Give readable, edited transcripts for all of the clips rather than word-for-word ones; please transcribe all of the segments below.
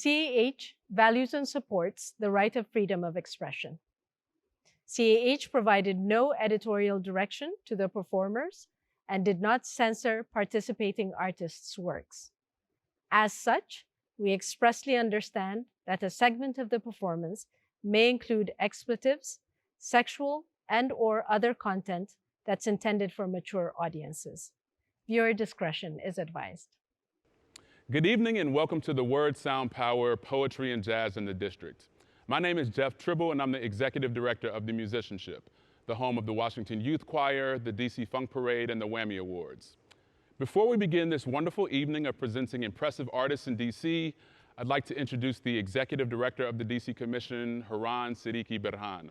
CAH values and supports the right of freedom of expression. CAH provided no editorial direction to the performers and did not censor participating artists' works. As such, we expressly understand that a segment of the performance may include expletives, sexual and/or other content that's intended for mature audiences. Viewer discretion is advised. Good evening and welcome to the WordSoundPower Poetry and Jazz in the District. My name is Tribble and I'm the Executive Director of the MusicianShip, the home of the Washington Youth Choir, the DC Funk Parade, and the Whammy Awards. Before we begin this wonderful evening of presenting impressive artists in DC, I'd like to introduce the Executive Director of the DC Commission, Haran Siddiqui Berhan.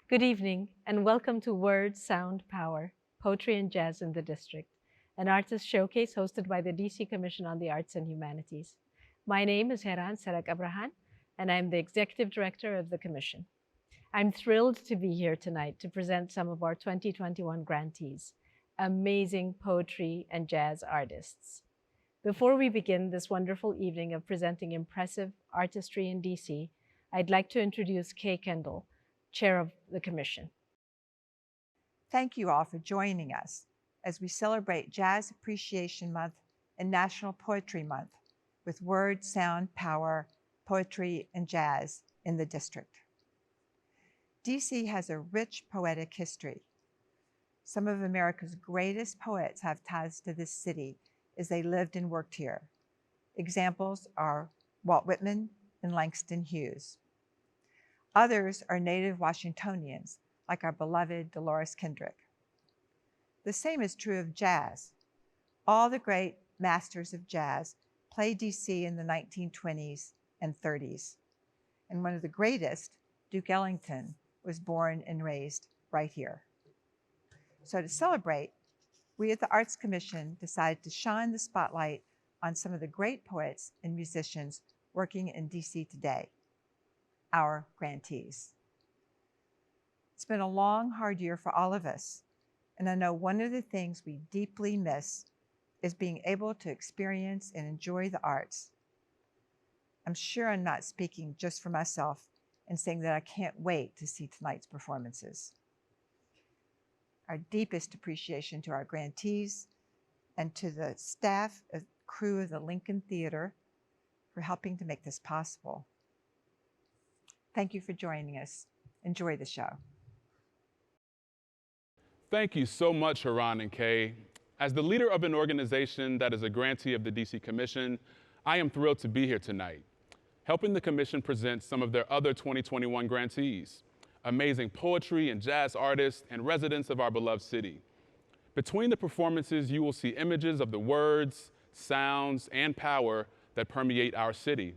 Good evening and welcome to Word, Sound, Power, Poetry and Jazz in the District, an artist showcase hosted by the DC Commission on the Arts and Humanities. My name is Haran Siddiqui Berhan, and I'm the Executive Director of the Commission. I'm thrilled to be here tonight to present some of our 2021 grantees, amazing poetry and jazz artists. Before we begin this wonderful evening of presenting impressive artistry in DC, I'd like to introduce Kay Kendall, Chair of the Commission. Thank you all for joining us as we celebrate Jazz Appreciation Month and National Poetry Month with Word, Sound, Power, Poetry and Jazz in the District. DC has a rich poetic history. Some of America's greatest poets have ties to this city as they lived and worked here. Examples are Walt Whitman and Langston Hughes. Others are native Washingtonians, like our beloved Dolores Kendrick. The same is true of jazz. All the great masters of jazz played DC in the 1920s and 30s. And one of the greatest, Duke Ellington, was born and raised right here. So to celebrate, we at the Arts Commission decided to shine the spotlight on some of the great poets and musicians working in DC today, our grantees. It's been a long, hard year for all of us, and I know one of the things we deeply miss is being able to experience and enjoy the arts. I'm sure I'm not speaking just for myself and saying that I can't wait to see tonight's performances. Our deepest appreciation to our grantees and to the staff and crew of the Lincoln Theater for helping to make this possible. Thank you for joining us. Enjoy the show. Thank you so much, Haran and Kay. As the leader of an organization that is a grantee of the DC Commission, I am thrilled to be here tonight, helping the Commission present some of their other 2021 grantees, amazing poetry and jazz artists and residents of our beloved city. Between the performances, you will see images of the words, sounds, and power that permeate our city.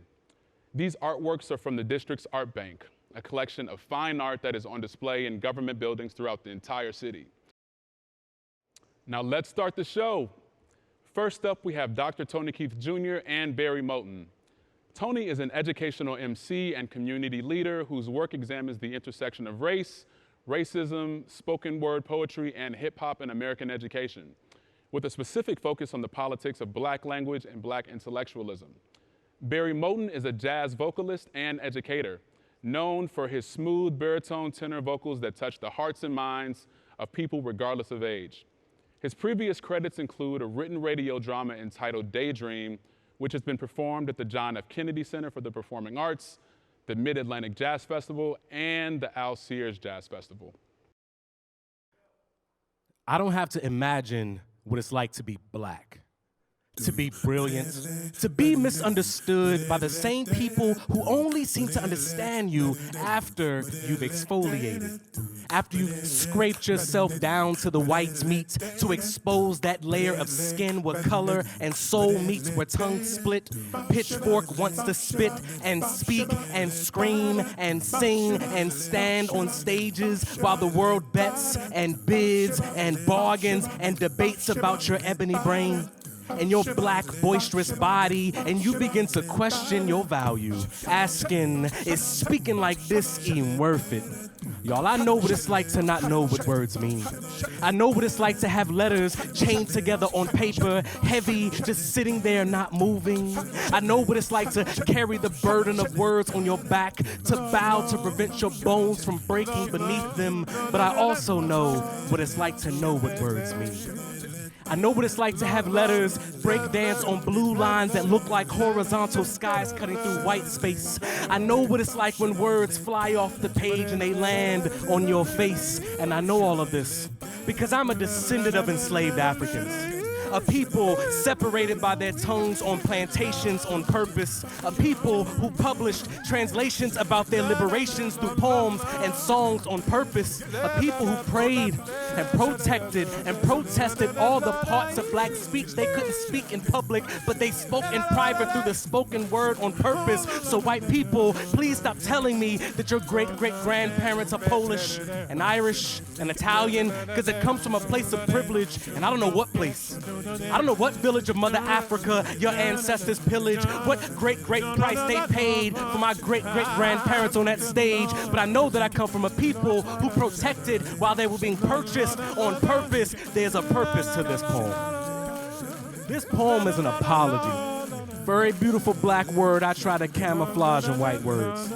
These artworks are from the district's art bank, a collection of fine art that is on display in government buildings throughout the entire city. Now let's start the show. First up, we have Dr. Tony Keith Jr. and Barry Moton. Tony is an educational MC and community leader whose work examines the intersection of race, racism, spoken word poetry, and hip hop in American education, with a specific focus on the politics of Black language and Black intellectualism. Barry Moton is a jazz vocalist and educator, known for his smooth baritone tenor vocals that touch the hearts and minds of people regardless of age. His previous credits include a written radio drama entitled Daydream, which has been performed at the John F. Kennedy Center for the Performing Arts, the Mid-Atlantic Jazz Festival, and the Al Sears Jazz Festival. I don't have to imagine what it's like to be Black, to be brilliant, to be misunderstood by the same people who only seem to understand you after you've exfoliated, after you've scraped yourself down to the white meat to expose that layer of skin where color and soul meets, where tongue split, pitchfork wants to spit and speak and scream and sing and stand on stages while the world bets and bids and bargains and debates about your ebony brain and your Black boisterous body, and you begin to question your value, asking, is speaking like this even worth it? Y'all, I know what it's like to not know what words mean. I know what it's like to have letters chained together on paper, heavy, just sitting there not moving. I know what it's like to carry the burden of words on your back, to bow to prevent your bones from breaking beneath them. But I also know what it's like to know what words mean. I know what it's like to have letters break dance on blue lines that look like horizontal skies cutting through white space. I know what it's like when words fly off the page and they land on your face. And I know all of this because I'm a descendant of enslaved Africans. A people separated by their tongues on plantations on purpose. A people who published translations about their liberations through poems and songs on purpose. A people who prayed and protected and protested all the parts of black speech they couldn't speak in public, but they spoke in private through the spoken word on purpose. So white people, please stop telling me that your great-great-grandparents are Polish and Irish and Italian, because it comes from a place of privilege, and I don't know what place. I don't know what village of Mother Africa your ancestors pillaged, what great price they paid for my great-great-grandparents on that stage, but I know that I come from a people who protected while they were being purchased on purpose. There's a purpose to this poem. This poem is an apology. For every beautiful black word I try to camouflage in white words.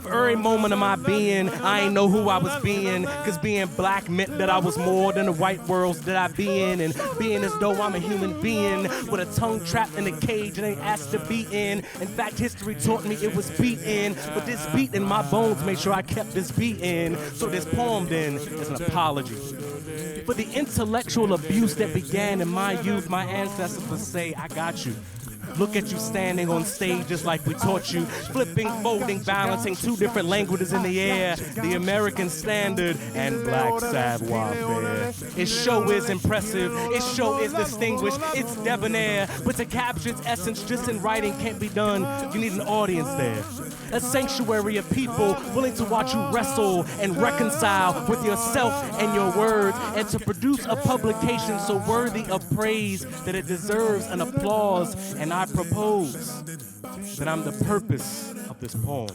For every moment of my being, I ain't know who I was being, cause being black meant that I was more than the white worlds that I be in, and being as though I'm a human being with a tongue trapped in a cage and ain't asked to be in. In fact, history taught me it was beat in, but this beat in my bones made sure I kept this beat in. So this poem then is an apology for the intellectual abuse that began in my youth. My ancestors would say, I got you. Look at you standing on stage just like we taught you, flipping, folding, balancing two different languages in the air, the American standard and black savoir-faire. Its show is impressive, its show is distinguished, it's debonair, but to capture its essence just in writing can't be done. You need an audience there. A sanctuary of people willing to watch you wrestle and reconcile with yourself and your words, and to produce a publication so worthy of praise that it deserves an applause. And I propose that I'm the purpose of this poem.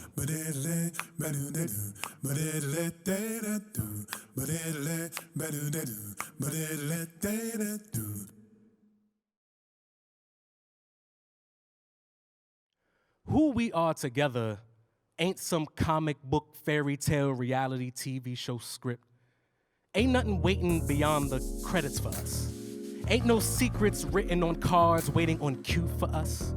Who we are together ain't some comic book, fairy tale, reality TV show script. Ain't nothing waiting beyond the credits for us. Ain't no secrets written on cards waiting on cue for us.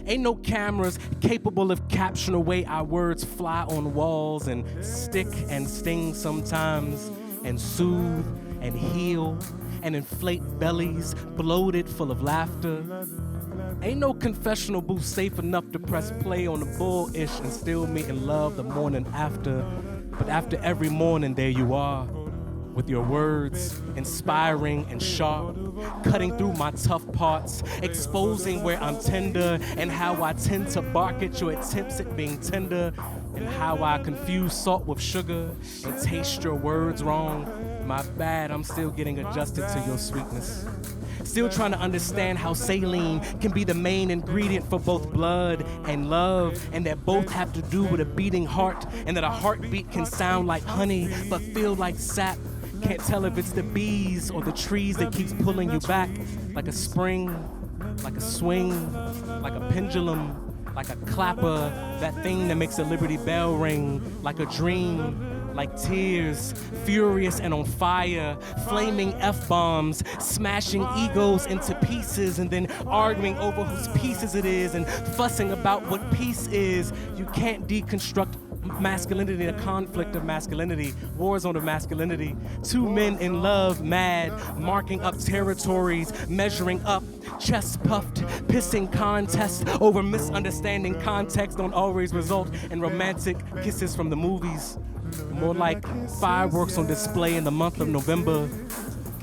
Ain't no cameras capable of capturing the way our words fly on walls and stick and sting sometimes and soothe and heal and inflate bellies bloated full of laughter. Ain't no confessional booth safe enough to press play on the bullish and still meet in love the morning after. But after every morning, there you are, with your words inspiring and sharp, cutting through my tough parts, exposing where I'm tender and how I tend to bark at your attempts at being tender, and how I confuse salt with sugar and taste your words wrong. My bad, I'm still getting adjusted to your sweetness. Still trying to understand how saline can be the main ingredient for both blood and love, and that both have to do with a beating heart, and that a heartbeat can sound like honey but feel like sap. Can't tell if it's the bees or the trees that keeps pulling you back, like a spring, like a swing, like a pendulum, like a clapper, that thing that makes a Liberty Bell ring, like a dream, like tears, furious and on fire, flaming F-bombs, smashing egos into pieces and then arguing over whose pieces it is and fussing about what peace is. You can't deconstruct masculinity, a conflict of masculinity, war zone of masculinity. Two men in love, mad, marking up territories, measuring up, chest puffed, pissing contests over misunderstanding. Context don't always result in romantic kisses from the movies. More like fireworks on display in the month of November.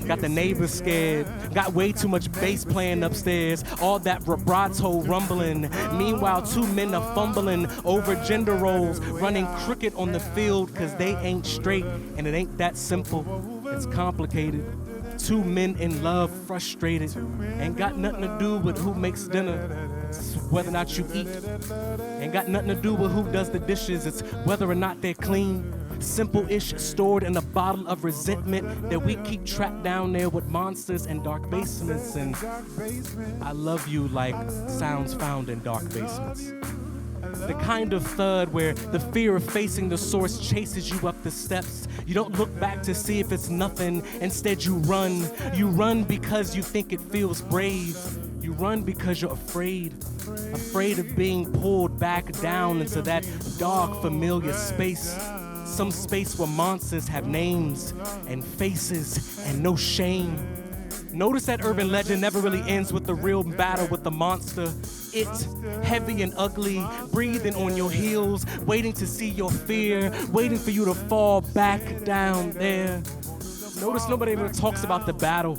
Got the neighbors scared, got way too much bass playing upstairs, all that vibrato rumbling. Meanwhile, two men are fumbling over gender roles, running crooked on the field cause they ain't straight, and it ain't that simple, it's complicated. Two men in love, frustrated, ain't got nothing to do with who makes dinner, it's whether or not you eat. Ain't got nothing to do with who does the dishes, it's whether or not they're clean. simple-ish, stored in a bottle of resentment that we keep trapped down there with monsters and dark basements. And I love you like sounds found in dark basements. The kind of thud where the fear of facing the source chases you up the steps. You don't look back to see if it's nothing. Instead, you run. You run because you think it feels brave. You run because you're afraid. Afraid of being pulled back down into that dark, familiar space. Some space where monsters have names and faces and no shame. Notice that urban legend never really ends with the real battle with the monster. It, heavy and ugly, breathing on your heels, waiting to see your fear, waiting for you to fall back down there. Notice nobody ever talks about the battle.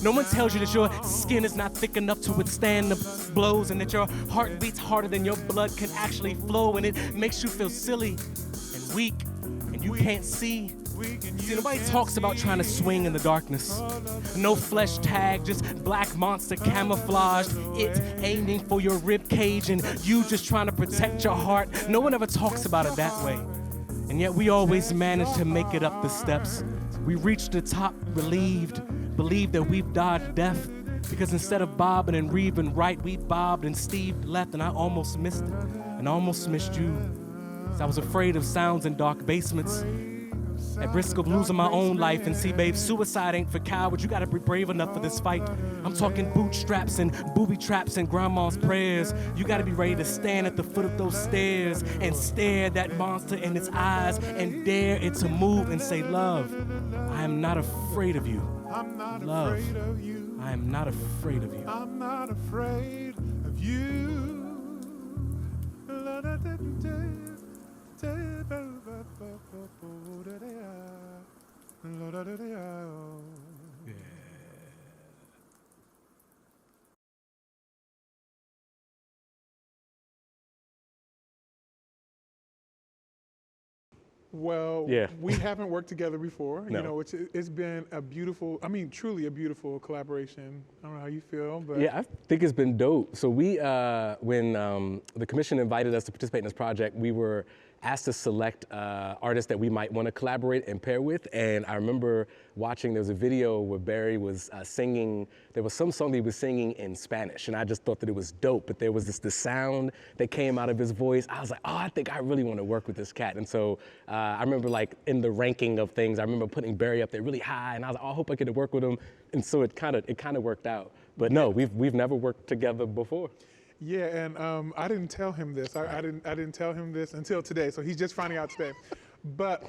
No one tells you that your skin is not thick enough to withstand the blows and that your heart beats harder than your blood can actually flow, and it makes you feel silly and weak and you can't see. See, nobody talks about trying to swing in the darkness. No flesh tag, just black monster camouflaged. It aiming for your rib cage and you just trying to protect your heart. No one ever talks about it that way. And yet we always manage to make it up the steps. We reach the top relieved, believe that we've dodged death. Because instead of bobbing and reeving right, we bobbed and Steve left, and I almost missed it, and almost missed you. So I was afraid of sounds in dark basements. At risk of losing my own life. And see, babe, suicide ain't for cowards. You gotta be brave enough for this fight. I'm talking bootstraps and booby traps and grandma's prayers. You gotta be ready to stand at the foot of those stairs and stare that monster in its eyes and dare it to move and say, love, I am not afraid of you. Love, I am not afraid of you. I'm not afraid of you. Well, we haven't worked together before. No. You know, it's been a beautiful, I mean, truly a beautiful collaboration. I don't know how you feel, but. Yeah, I think it's been dope. So we, when the commission invited us to participate in this project, we were asked to select artists that we might want to collaborate and pair with. And I remember watching, there was a video where Barry was singing, there was some song that he was singing in Spanish, and I just thought that it was dope, but there was the sound that came out of his voice. I was like, oh, I think I really want to work with this cat. And so I remember like in the ranking of things, I remember putting Barry up there really high, and I was like, oh, I hope I get to work with him. And so it kind of worked out. But no, we've never worked together before. Yeah, and I didn't tell him this. I didn't tell him this until today, so he's just finding out today. But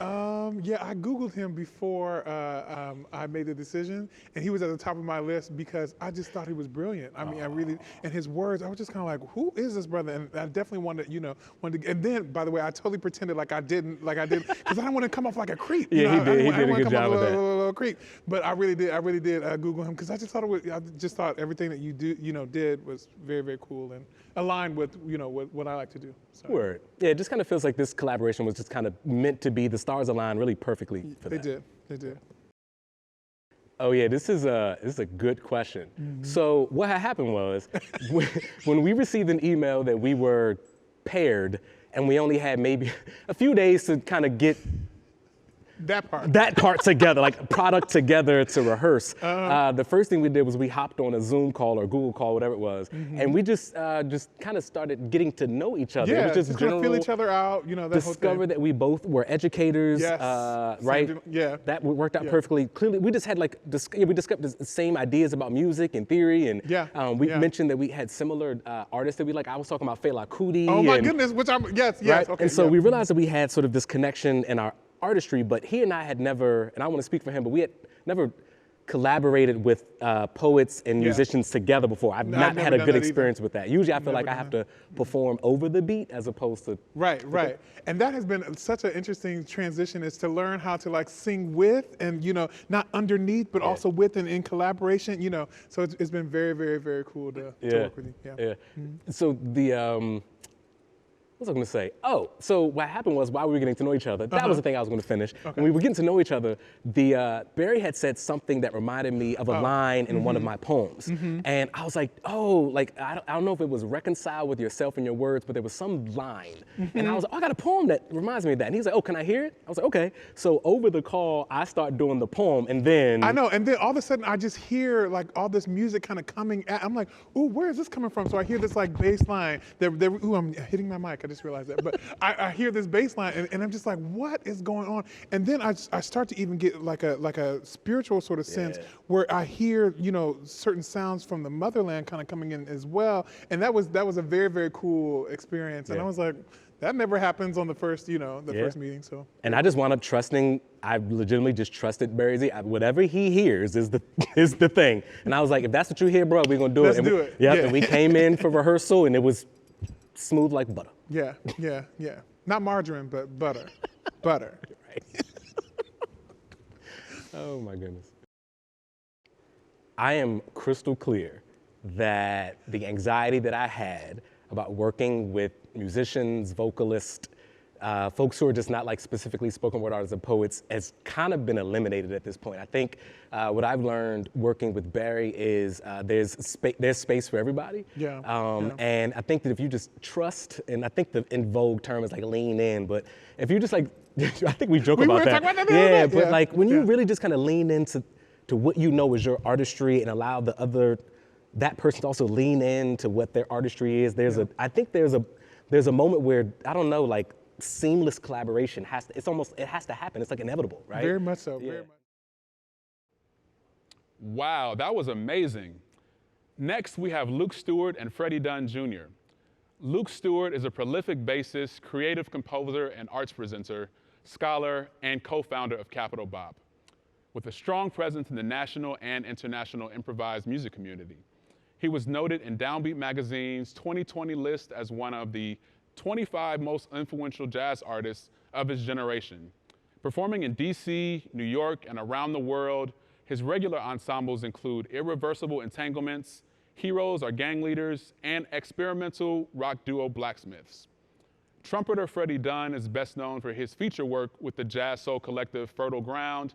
yeah, I Googled him before I made the decision, and he was at the top of my list because I just thought he was brilliant. I mean, I really, and his words, I was just kind of like, who is this brother? And I definitely wanted, and then, by the way, I totally pretended like I didn't, because I didn't want to come off like a creep. Yeah, he did a good job of that. Little creep. But I really did Google him because I just thought everything that you did was very, very cool and aligned with, what I like to do. So. Word. Yeah, it just kind of feels like this collaboration was just kind of meant to be, the stars aligned really perfectly for that. They did. Oh yeah, this is a good question. Mm-hmm. So what had happened was, when we received an email that we were paired and we only had maybe a few days to kind of get that part together, like product together to rehearse. The first thing we did was we hopped on a Zoom call or Google call, whatever it was, and we just kind of started getting to know each other. Yeah, it was just general, feel each other out, that discovered that we both were educators, yes. Right? Yeah. That worked out perfectly. Clearly, we just had we discussed the same ideas about music and theory, and we mentioned that we had similar artists that we like. I was talking about Fela Kuti. Oh my goodness, yes, right? okay. And so we realized that we had sort of this connection in our artistry, but he and I had never, and I want to speak for him, but we had never collaborated with poets and musicians together before. I've not had a good experience with that. Usually I feel like I have to perform over the beat as opposed to... Right. And that has been such an interesting transition, is to learn how to sing with and, not underneath, but also with and in collaboration, so it's been very, very, very cool to work with you. Yeah. Mm-hmm. So What was I gonna say? Oh, so what happened was while we were getting to know each other, that was the thing I was gonna finish. Okay. When we were getting to know each other, Barry had said something that reminded me of a line in one of my poems. And I was like, oh, like, I don't know if it was reconcile with yourself and your words, but there was some line. And I was like, oh, I got a poem that reminds me of that. And he's like, oh, can I hear it? I was like, okay. So over the call, I start doing the poem, and then. I know, and then all of a sudden I just hear like all this music kind of coming at, I'm like, ooh, where is this coming from? So I hear this like bass line. Ooh, I'm hitting my mic, I just realized that. But I hear this bass line and I'm just like, what is going on? And then I start to even get like a spiritual sort of sense where I hear, you know, certain sounds from the motherland kind of coming in as well. And that was a very, very cool experience. And I was like, that never happens on the first, you know, first meeting, so. And I just wound up trusting, I legitimately just trusted Barry Z. Whatever he hears is the thing. And I was like, if that's what you hear, bro, we're gonna do it. Let's do it. Yep, Yeah. and we came in for rehearsal and it was smooth like butter. Yeah. Not margarine, but butter. Butter. Right. Oh my goodness. I am crystal clear that the anxiety that I had about working with musicians, vocalists, folks who are just not like specifically spoken word artists and poets has kind of been eliminated at this point. I think what I've learned working with Barry is there's space for everybody. And I think that if you just trust, and I think the in vogue term is like lean in, but if you just like, I think we joke about that. Yeah, but like when you really just kind of lean into what you know is your artistry and allow that person to also lean into what their artistry is, I think there's a moment where, I don't know, like seamless collaboration it has to happen. It's like inevitable, right? Very much so, very much. Wow, that was amazing. Next, we have Luke Stewart and Freddie Dunn Jr. Luke Stewart is a prolific bassist, creative composer, and arts presenter, scholar, and co-founder of Capital Bop, with a strong presence in the national and international improvised music community. He was noted in Downbeat Magazine's 2020 list as one of the 25 most influential jazz artists of his generation. Performing in DC, New York, and around the world, his regular ensembles include Irreversible Entanglements, Heroes Are Gang Leaders, and experimental rock duo Blacksmiths. Trumpeter Freddie Dunn is best known for his feature work with the jazz soul collective Fertile Ground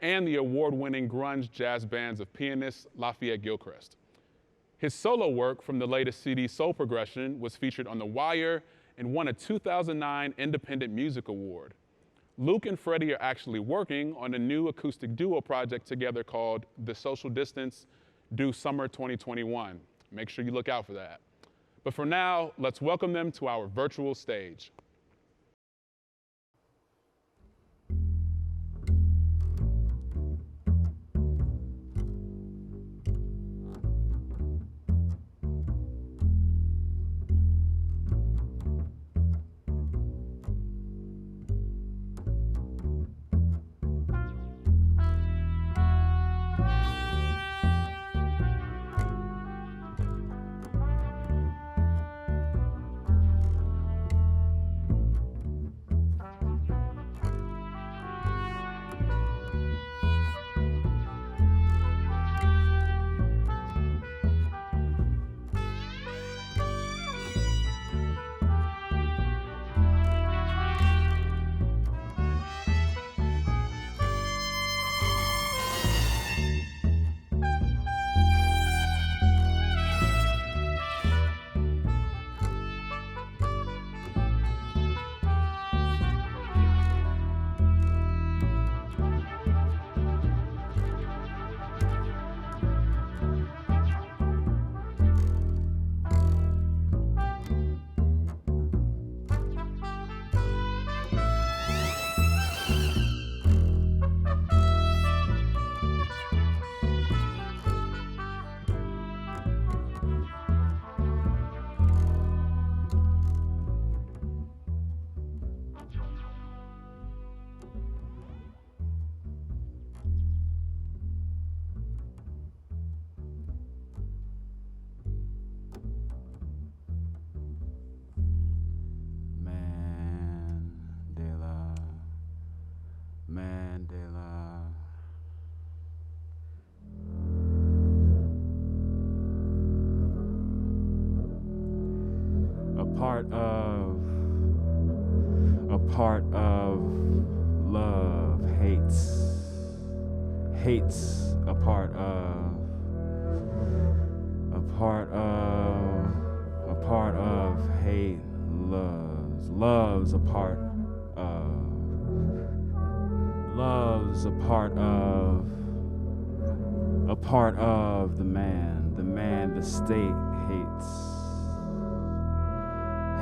and the award-winning grunge jazz bands of pianist Lafayette Gilchrist. His solo work from the latest CD, Soul Progression, was featured on The Wire and won a 2009 Independent Music Award. Luke and Freddie are actually working on a new acoustic duo project together called The Social Distance, due summer 2021. Make sure you look out for that. But for now, let's welcome them to our virtual stage. Part of part of love, hates a part of hate, loves a part of the man the state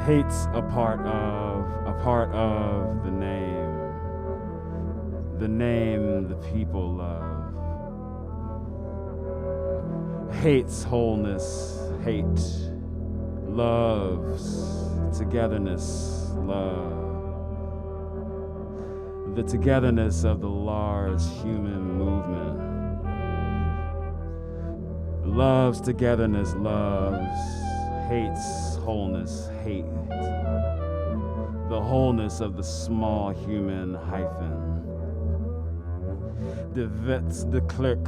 hates a part of the name the people love, hates wholeness, hate, loves togetherness, love, the togetherness of the large human movement, loves togetherness, loves, hates wholeness, hate, the wholeness of the small human hyphen. De vets, de clerk,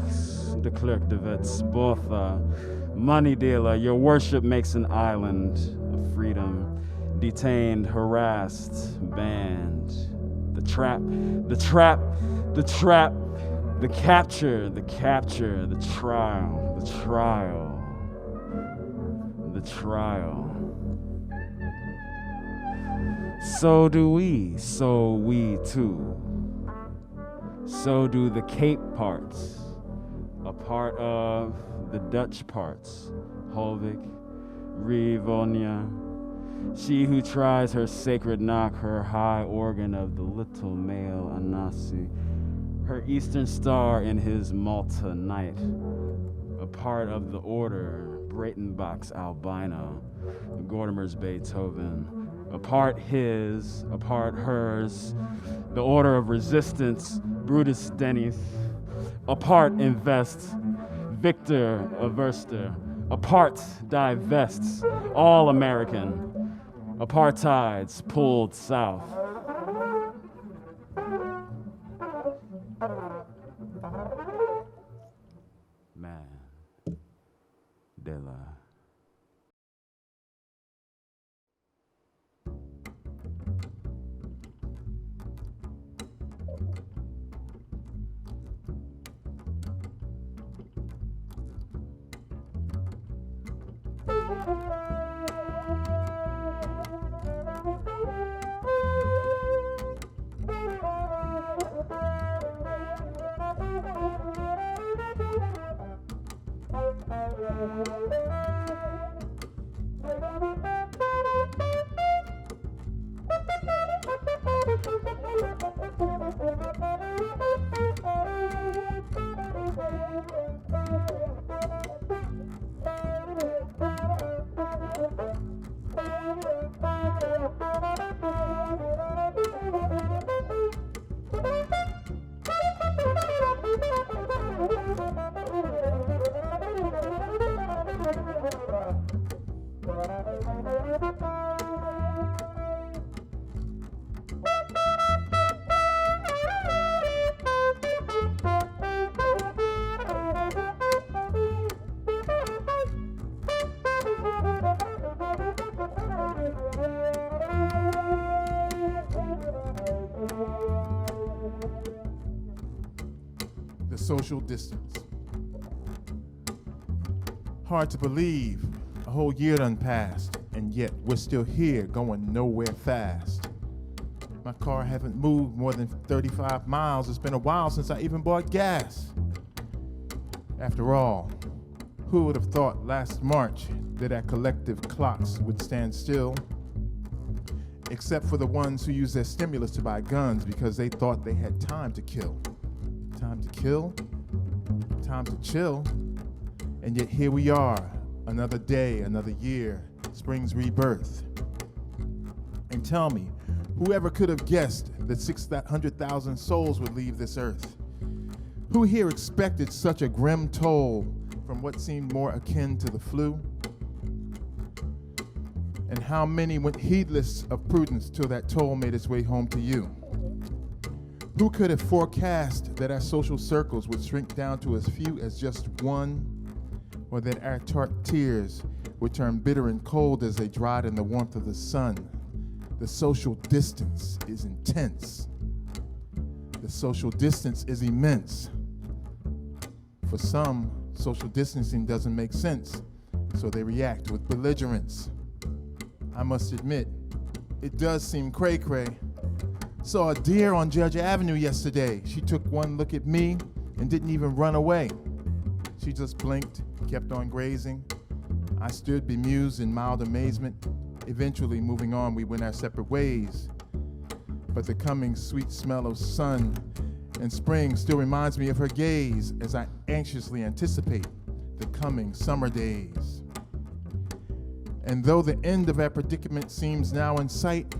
de vets, Botha, money dealer, your worship makes an island of freedom, detained, harassed, banned, the trap, the capture, the trial. So do we too. So do the Cape parts, a part of the Dutch parts, Holvik, Rivonia, she who tries her sacred knock, her high organ of the little male Anasi, her eastern star in his Malta night, a part of the order, Breitenbach's albino, Gordimer's Beethoven, a part his, a part hers, the order of resistance, Brutus Denis, a part invests, Victor Averster, a part divests, all American, apartheids pulled south. Mandela. Social distance. Hard to believe, a whole year done passed, and yet we're still here going nowhere fast. My car haven't moved more than 35 miles. It's been a while since I even bought gas. After all, who would have thought last March that our collective clocks would stand still? Except for the ones who used their stimulus to buy guns because they thought they had time to kill. Time to kill, time to chill, and yet here we are, another day, another year, spring's rebirth. And tell me, whoever could have guessed that 600,000 souls would leave this earth? Who here expected such a grim toll from what seemed more akin to the flu? And how many went heedless of prudence till that toll made its way home to you? Who could have forecast that our social circles would shrink down to as few as just one, or that our tart tears would turn bitter and cold as they dried in the warmth of the sun? The social distance is intense. The social distance is immense. For some, social distancing doesn't make sense, so they react with belligerence. I must admit, it does seem cray-cray. Saw a deer on Judge Avenue yesterday. She took one look at me and didn't even run away. She just blinked, kept on grazing. I stood bemused in mild amazement. Eventually, moving on, we went our separate ways. But the coming sweet smell of sun and spring still reminds me of her gaze as I anxiously anticipate the coming summer days. And though the end of our predicament seems now in sight,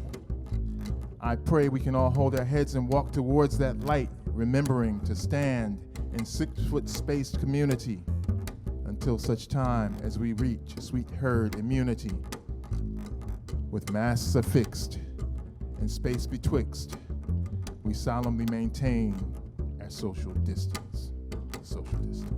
I pray we can all hold our heads and walk towards that light, remembering to stand in 6-foot spaced community until such time as we reach sweet herd immunity. With masks affixed and space betwixt, we solemnly maintain our social distance. Social distance.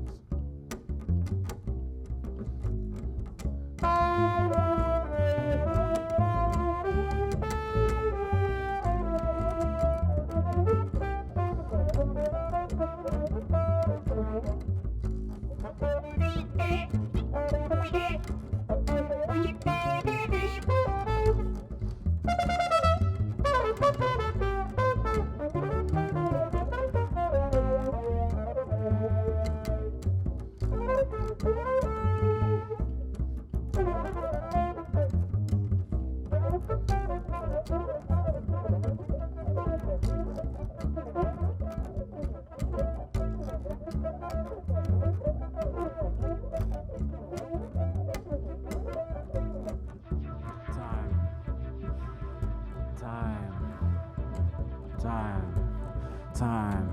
Time.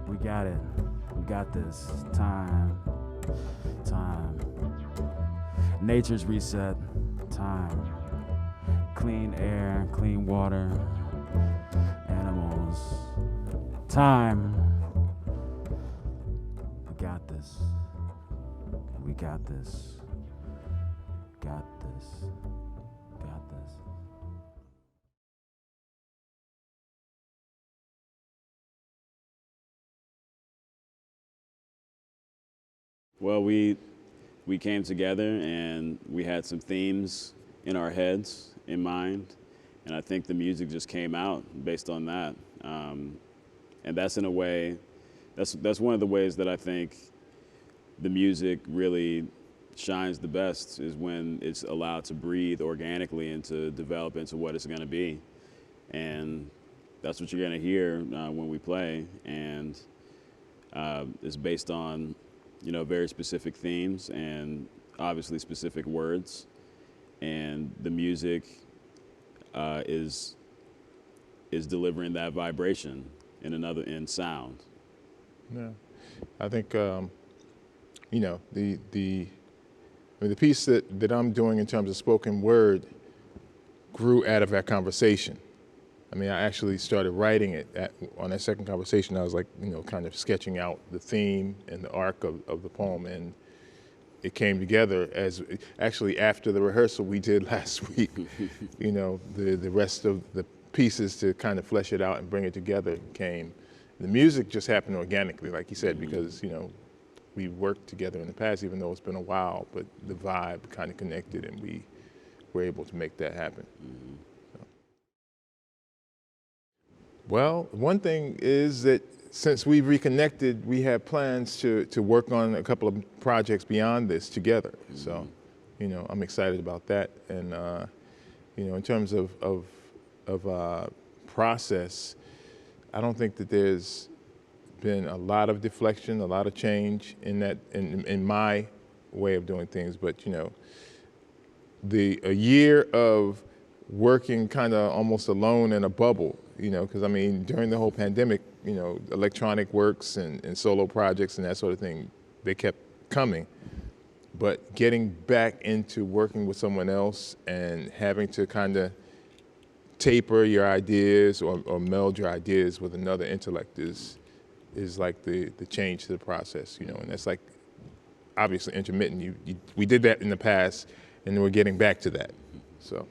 We got it. We got this. Time. Nature's reset. Time. Clean air, clean water. Animals. Time. We got this. We got this. Got this. Got this. Well, we came together and we had some themes in our heads, in mind, and I think the music just came out based on that. And that's in a way, that's one of the ways that I think the music really shines the best, is when it's allowed to breathe organically and to develop into what it's going to be. And that's what you're going to hear when we play, and it's based on very specific themes and obviously specific words, and the music is delivering that vibration in sound. Yeah, I think the piece that I'm doing in terms of spoken word grew out of our conversation. I mean, I actually started writing it on that second conversation. I was like, kind of sketching out the theme and the arc of the poem, and it came together as actually after the rehearsal we did last week. The rest of the pieces to kind of flesh it out and bring it together came. The music just happened organically, like you said, because we worked together in the past, even though it's been a while, but the vibe kind of connected, and we were able to make that happen. Mm-hmm. Well, one thing is that since we've reconnected, we have plans to work on a couple of projects beyond this together. Mm-hmm. So, I'm excited about that. And, in terms of process, I don't think that there's been a lot of deflection, a lot of change in that, in my way of doing things. But, a year of working kind of almost alone in a bubble, because during the whole pandemic, electronic works and solo projects and that sort of thing, they kept coming. But getting back into working with someone else and having to kind of taper your ideas or meld your ideas with another intellect is like the change to the process, and that's like obviously intermittent. We did that in the past, and we're getting back to that. So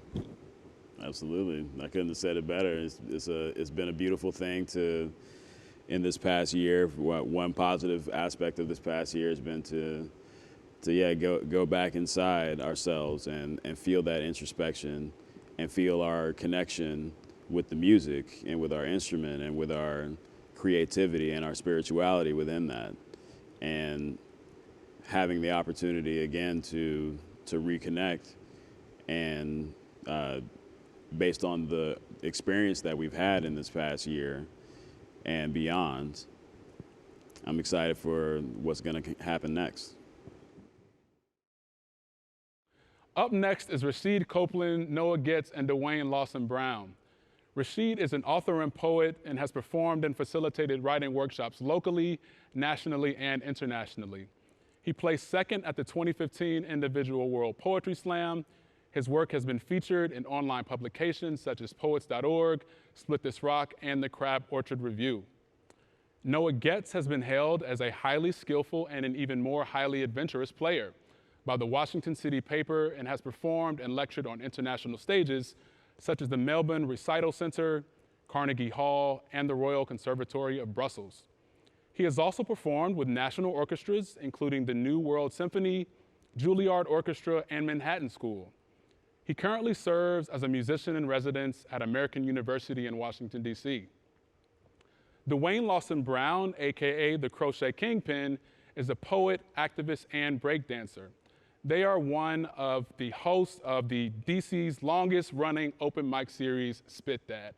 Absolutely. I couldn't have said it better. It's been a beautiful thing in this past year. One positive aspect of this past year has been to go back inside ourselves and feel that introspection and feel our connection with the music and with our instrument and with our creativity and our spirituality within that. And having the opportunity again to reconnect and based on the experience that we've had in this past year and beyond, I'm excited for what's going to happen next. Up next is Rasheed, Copeland, Noah Getz, and Dwayne Lawson-Brown. Rasheed is an author and poet and has performed and facilitated writing workshops locally, nationally, and internationally. He placed second at the 2015 Individual World Poetry Slam. His work has been featured in online publications such as Poets.org, Split This Rock, and the Crab Orchard Review. Noah Getz has been hailed as a highly skillful and an even more highly adventurous player by the Washington City Paper and has performed and lectured on international stages such as the Melbourne Recital Center, Carnegie Hall, and the Royal Conservatory of Brussels. He has also performed with national orchestras, including the New World Symphony, Juilliard Orchestra, and Manhattan School. He currently serves as a musician in residence at American University in Washington, D.C. Dwayne Lawson-Brown, AKA the Crochet Kingpin, is a poet, activist, and breakdancer. They are one of the hosts of the DC's longest running open mic series, Spit That,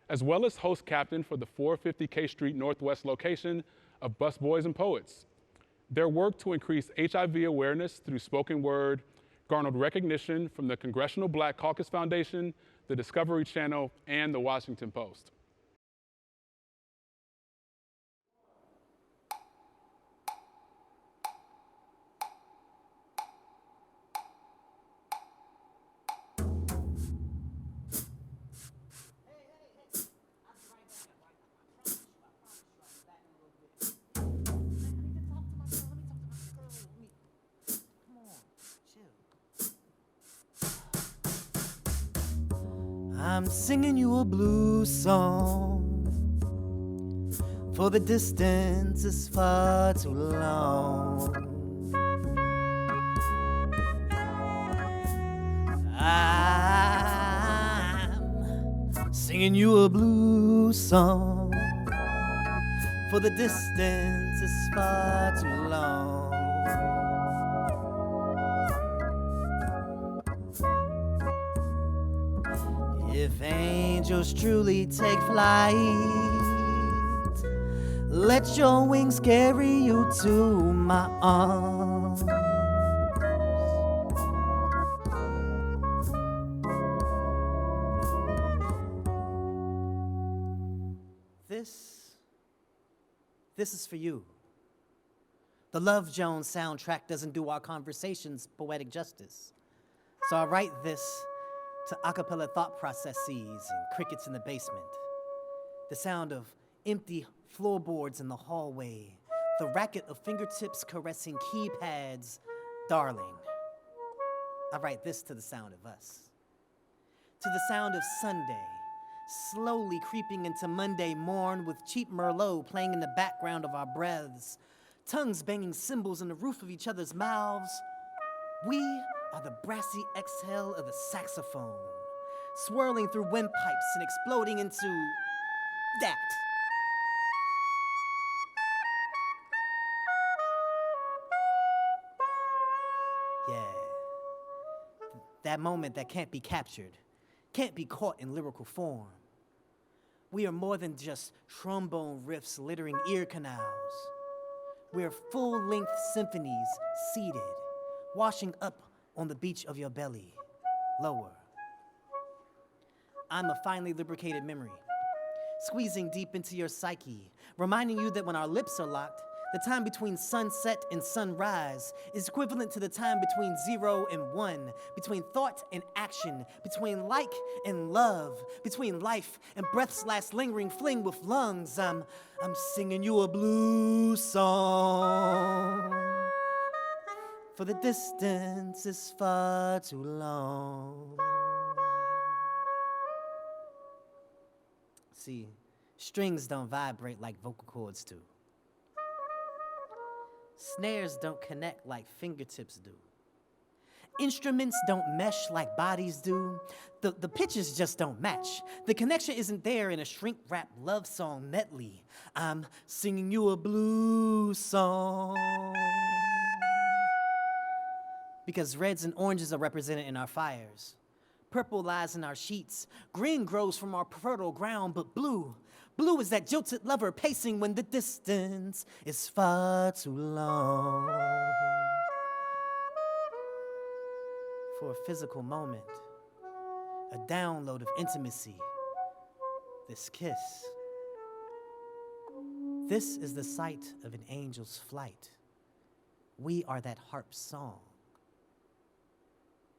as well as host captain for the 450 K Street Northwest location of Busboys and Poets. Their work to increase HIV awareness through spoken word garnered recognition from the Congressional Black Caucus Foundation, the Discovery Channel, and the Washington Post. I'm singing you a blues song, for the distance is far too long. I'm singing you a blues song, for the distance is far too long. If angels truly take flight, let your wings carry you to my arms. This is for you. The Love Jones soundtrack doesn't do our conversations poetic justice, so I write this to a cappella thought processes and crickets in the basement. The sound of empty floorboards in the hallway, the racket of fingertips caressing keypads. Darling, I write this to the sound of us. To the sound of Sunday, slowly creeping into Monday morn with cheap Merlot playing in the background of our breaths, tongues banging cymbals in the roof of each other's mouths. We are the brassy exhale of the saxophone, swirling through windpipes and exploding into that. Yeah. That moment that can't be captured, can't be caught in lyrical form. We are more than just trombone riffs littering ear canals. We are full-length symphonies seated, washing up on the beach of your belly, lower. I'm a finely lubricated memory, squeezing deep into your psyche, reminding you that when our lips are locked, the time between sunset and sunrise is equivalent to the time between 0 and 1, between thought and action, between like and love, between life and breath's last lingering fling with lungs. I'm singing you a blues song, for the distance is far too long. See, strings don't vibrate like vocal cords do. Snares don't connect like fingertips do. Instruments don't mesh like bodies do. The pitches just don't match. The connection isn't there in a shrink-wrap love song medley. I'm singing you a blues song. Because reds and oranges are represented in our fires. Purple lies in our sheets. Green grows from our fertile ground, but blue is that jilted lover pacing when the distance is far too long. For a physical moment, a download of intimacy, this kiss. This is the sight of an angel's flight. We are that harp song.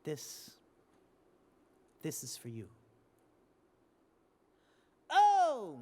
This is for you. Oh!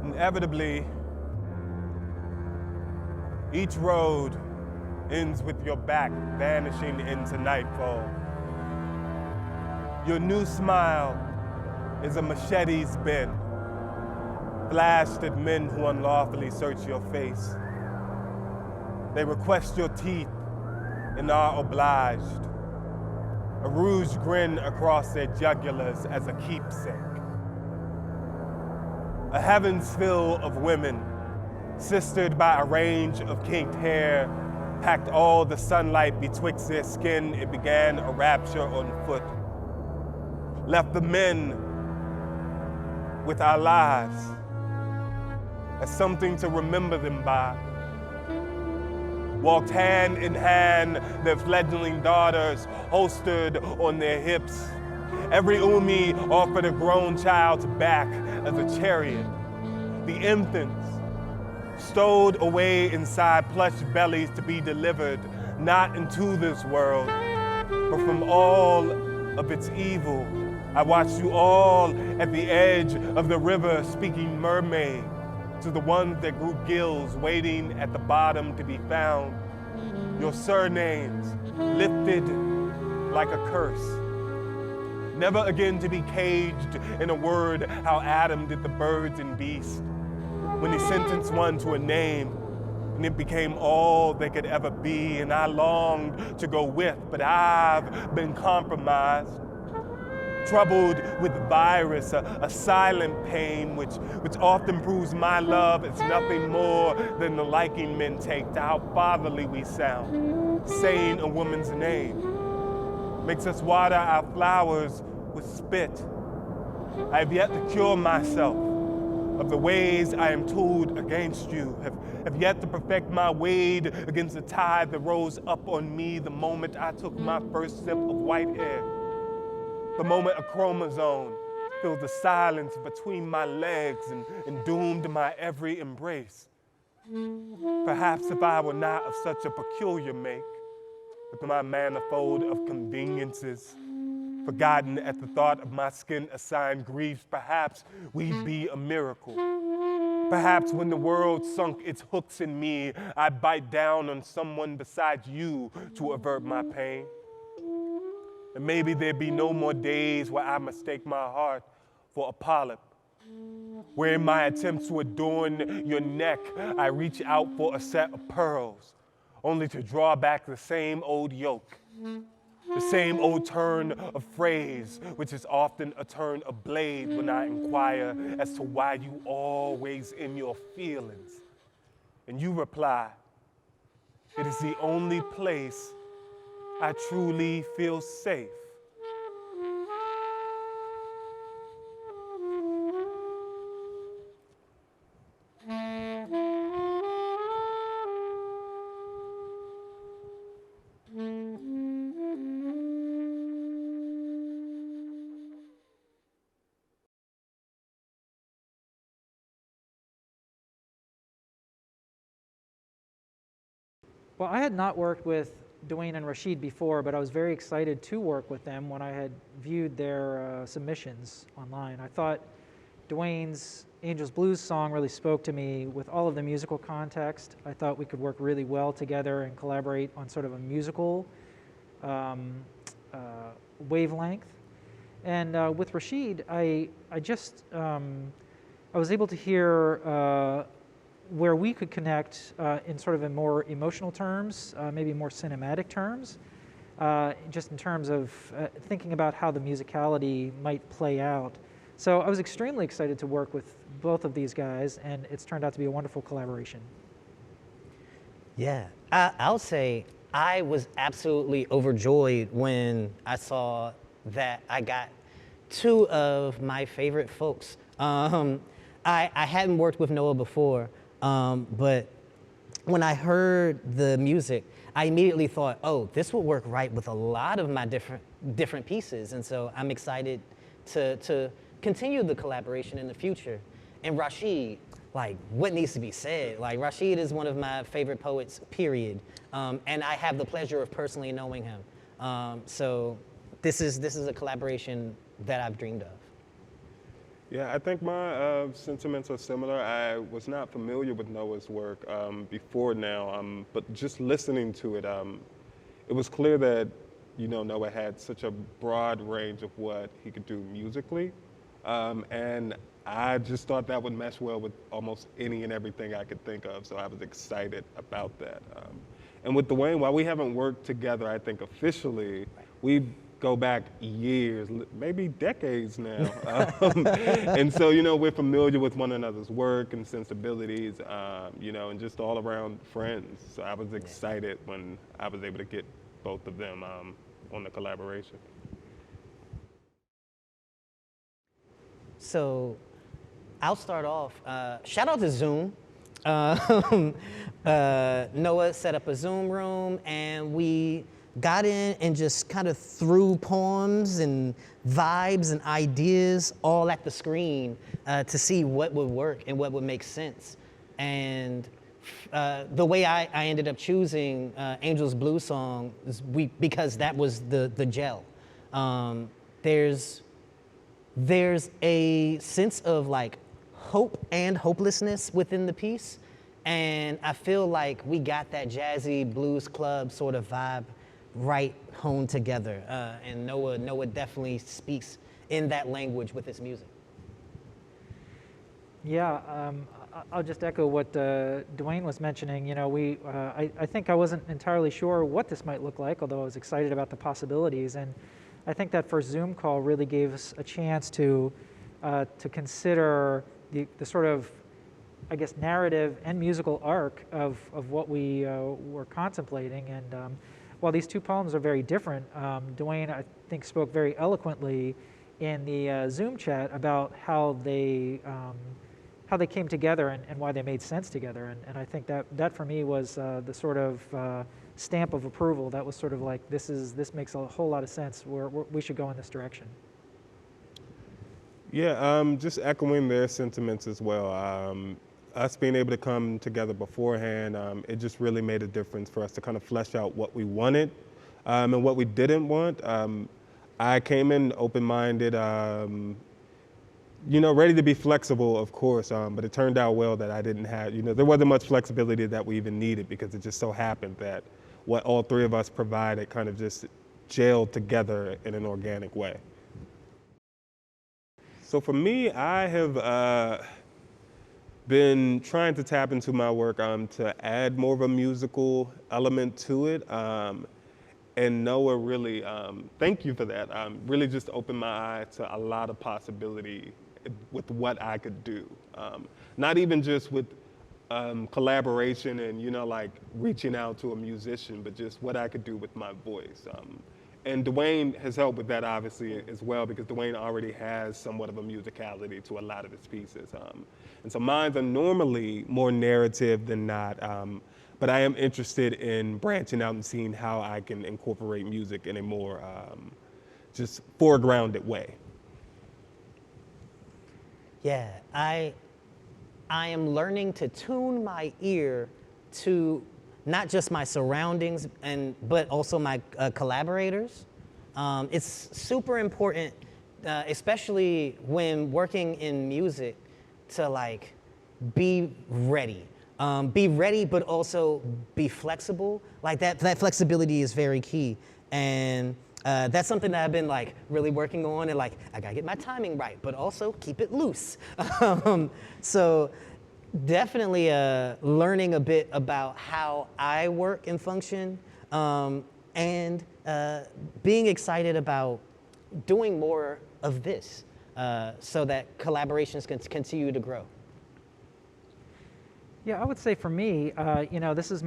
Inevitably, each road ends with your back vanishing into nightfall. Your new smile is a machete's bent, flashed at men who unlawfully search your face. They request your teeth and are obliged. A rouge grin across their jugulars as a keepsake. A heaven's fill of women, sistered by a range of kinked hair, packed all the sunlight betwixt their skin. It began a rapture on foot. Left the men with our lives as something to remember them by. Walked hand in hand, their fledgling daughters holstered on their hips. Every umi offered a grown child's back as a chariot. The infants stowed away inside plush bellies to be delivered, not into this world, but from all of its evil. I watched you all at the edge of the river speaking mermaid to the ones that grew gills waiting at the bottom to be found. your surnames lifted like a curse. Never again to be caged in a word, how Adam did the birds and beasts. When he sentenced one to a name, and it became all they could ever be, and I longed to go with, but I've been compromised. Troubled with virus, a silent pain, which often proves my love is nothing more than the liking men take to how fatherly we sound. Saying a woman's name makes us water our flowers with spit. I have yet to cure myself of the ways I am told against you, have yet to perfect my wade against the tide that rose up on me the moment I took my first sip of white air. The moment a chromosome filled the silence between my legs and doomed my every embrace. Perhaps if I were not of such a peculiar make, with my manifold of conveniences, forgotten at the thought of my skin-assigned griefs, perhaps we'd be a miracle. Perhaps when the world sunk its hooks in me, I'd bite down on someone besides you to avert my pain. And maybe there'd be no more days where I mistake my heart for a polyp, where in my attempts to adorn your neck, I reach out for a set of pearls, only to draw back the same old yoke, the same old turn of phrase, which is often a turn of blade when I inquire as to why you always in your feelings. And you reply, it is the only place I truly feel safe. Well, I had not worked with Dwayne and Rasheed before, but I was very excited to work with them when I had viewed their submissions online. I thought Dwayne's Angels Blues song really spoke to me with all of the musical context. I thought we could work really well together and collaborate on sort of a musical wavelength. And with Rasheed, I was able to hear where we could connect in sort of in more emotional terms, maybe more cinematic terms, just in terms of thinking about how the musicality might play out. So I was extremely excited to work with both of these guys, and it's turned out to be a wonderful collaboration. Yeah, I'll say I was absolutely overjoyed when I saw that I got two of my favorite folks. I hadn't worked with Noah before, but when I heard the music, I immediately thought, oh, this will work right with a lot of my different pieces. And so I'm excited to continue the collaboration in the future. And Rasheed, like, what needs to be said? Like, Rasheed is one of my favorite poets, period. And I have the pleasure of personally knowing him. So this is a collaboration that I've dreamed of. Yeah, I think my sentiments are similar. I was not familiar with Noah's work before now, but just listening to it, it was clear that, you know, Noah had such a broad range of what he could do musically. And I just thought that would mesh well with almost any and everything I could think of, so I was excited about that. And with Dwayne, while we haven't worked together, I think officially, we go back years, maybe decades now. And so, you know, we're familiar with one another's work and sensibilities, you know, and just all around friends. So I was excited when I was able to get both of them on the collaboration. So I'll start off. Shout out to Zoom. Noah set up a Zoom room, and we got in and just kind of threw poems and vibes and ideas all at the screen to see what would work and what would make sense. And the way I ended up choosing Angels Blues song is because that was the gel. There's a sense of like hope and hopelessness within the piece. And I feel like we got that jazzy blues club sort of vibe right honed together. And Noah definitely speaks in that language with his music. Yeah, I'll just echo what Dwayne was mentioning. You know, I think I wasn't entirely sure what this might look like, although I was excited about the possibilities. And I think that first Zoom call really gave us a chance to consider the sort of, I guess, narrative and musical arc of what we were contemplating. And while these two poems are very different, Dwayne, I think, spoke very eloquently in the Zoom chat about how they came together and why they made sense together. And I think that for me was the sort of stamp of approval. That was sort of like, this makes a whole lot of sense. We should go in this direction. Yeah, just echoing their sentiments as well. Us being able to come together beforehand, it just really made a difference for us to kind of flesh out what we wanted and what we didn't want. I came in open-minded, you know, ready to be flexible, of course, but it turned out well that I didn't have, you know, there wasn't much flexibility that we even needed, because it just so happened that what all three of us provided kind of just gelled together in an organic way. So for me, I have been trying to tap into my work to add more of a musical element to it. And Noah really, thank you for that. Really just opened my eye to a lot of possibility with what I could do. Not even just with collaboration and, you know, like reaching out to a musician, but just what I could do with my voice. And Dwayne has helped with that, obviously, as well, because Dwayne already has somewhat of a musicality to a lot of his pieces. And so mine are normally more narrative than not, but I am interested in branching out and seeing how I can incorporate music in a more just foregrounded way. Yeah, I am learning to tune my ear to not just my surroundings, but also my collaborators. It's super important, especially when working in music, to like be ready. Be ready, but also be flexible. Like that flexibility is very key. And that's something that I've been like really working on, and like, I gotta get my timing right, but also keep it loose. So definitely learning a bit about how I work and function, and being excited about doing more of this so that collaborations can continue to grow. Yeah, I would say for me, you know, this is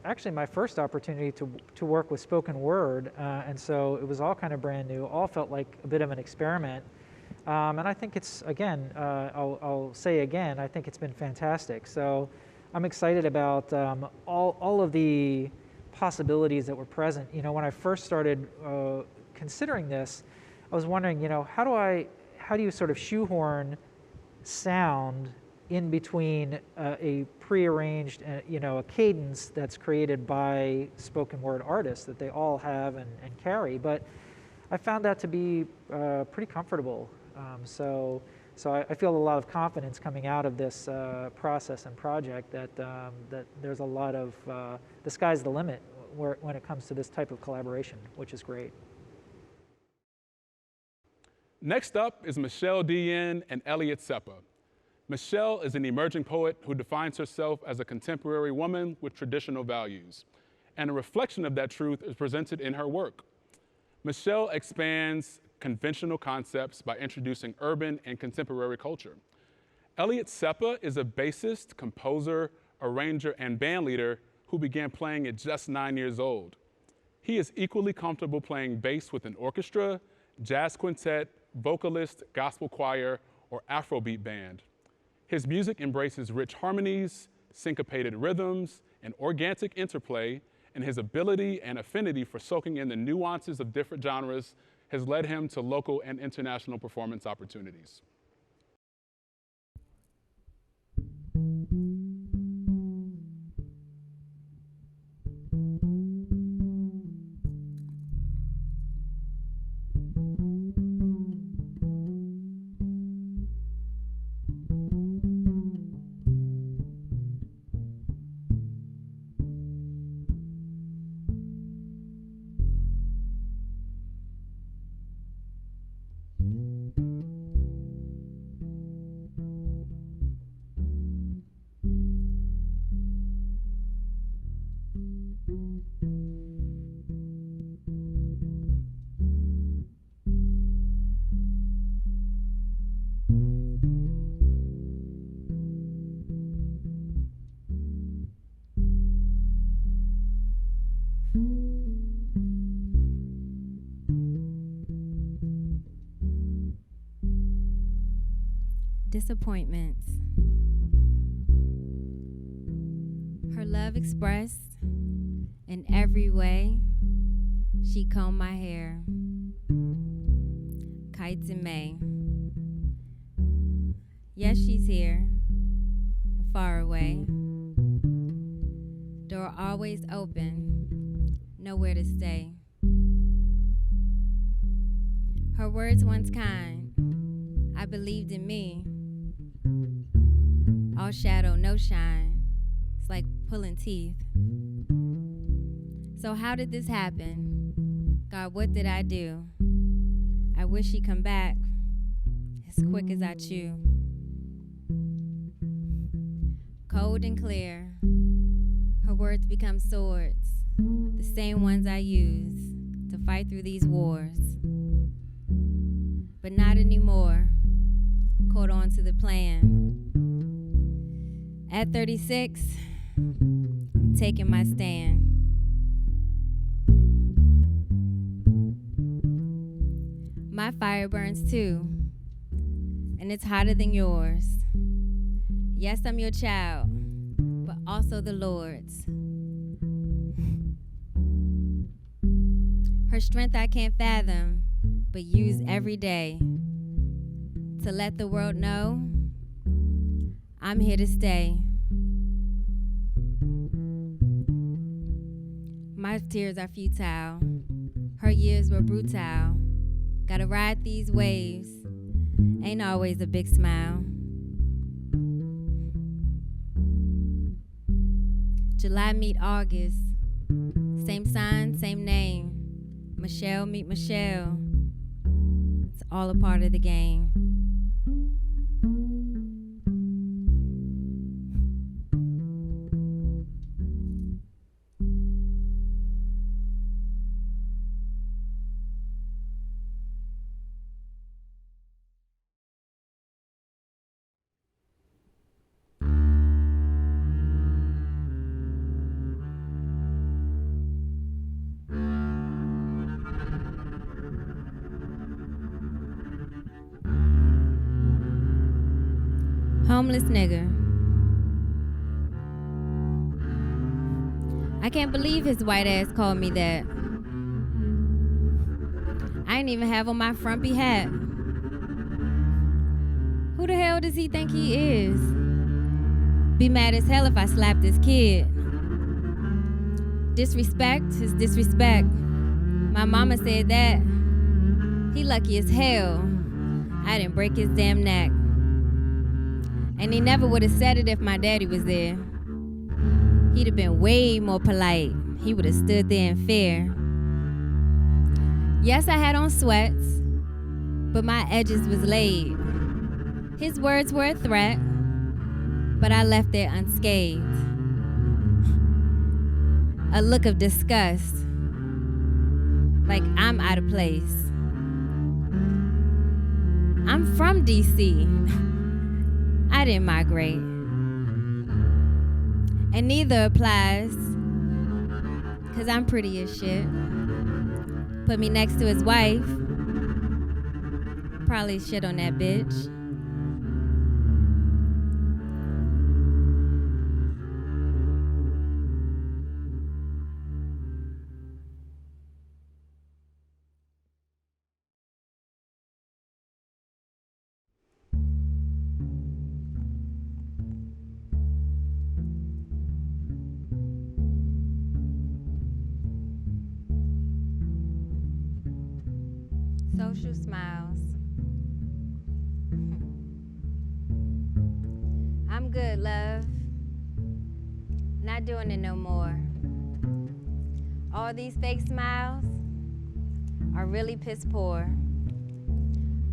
actually my first opportunity to work with spoken word, and so it was all kind of brand new, all felt like a bit of an experiment. And I think it's, again, I'll say again, I think it's been fantastic. So I'm excited about all of the possibilities that were present. You know, when I first started considering this, I was wondering, you know, how do you sort of shoehorn sound in between a prearranged, you know, a cadence that's created by spoken word artists that they all have and carry. But I found that to be pretty comfortable. So I feel a lot of confidence coming out of this process and project that there's a lot of, the sky's the limit when it comes to this type of collaboration, which is great. Next up is Michelle Dion and Eliot Seppa. Michelle is an emerging poet who defines herself as a contemporary woman with traditional values, and a reflection of that truth is presented in her work. Michelle expands conventional concepts by introducing urban and contemporary culture. Eliot Seppa is a bassist, composer, arranger, and bandleader who began playing at just 9 years old. He is equally comfortable playing bass with an orchestra, jazz quintet, vocalist, gospel choir, or Afrobeat band. His music embraces rich harmonies, syncopated rhythms, and organic interplay, and his ability and affinity for soaking in the nuances of different genres has led him to local and international performance opportunities. Disappointments. Her love expressed in every way. She combed my hair. Kites in May. Yes, she's here, far away. Door always open, nowhere to stay. Her words once kind, I believed in me. All shadow, no shine. It's like pulling teeth. So how did this happen? God, what did I do? I wish she'd come back as quick as I chew. Cold and clear, her words become swords, the same ones I use to fight through these wars. But not anymore, caught on to the plan. At 36, I'm taking my stand. My fire burns too, and it's hotter than yours. Yes, I'm your child, but also the Lord's. Her strength I can't fathom, but use every day to let the world know I'm here to stay. My tears are futile. Her years were brutal. Gotta ride these waves. Ain't always a big smile. July meet August. Same sign, same name. Michelle meet Michelle. It's all a part of the game. Homeless nigger. I can't believe his white ass called me that. I ain't even have on my frumpy hat. Who the hell does he think he is? Be mad as hell if I slapped this kid. Disrespect is disrespect. My mama said that. He lucky as hell I didn't break his damn neck. And he never would have said it if my daddy was there. He'd have been way more polite. He would have stood there in fear. Yes, I had on sweats, but my edges was laid. His words were a threat, but I left there unscathed. A look of disgust, like I'm out of place. I'm from D.C. I didn't migrate. And neither applies, cause I'm pretty as shit. Put me next to his wife, probably shit on that bitch. Social smiles. I'm good, love. Not doing it no more. All these fake smiles are really piss poor.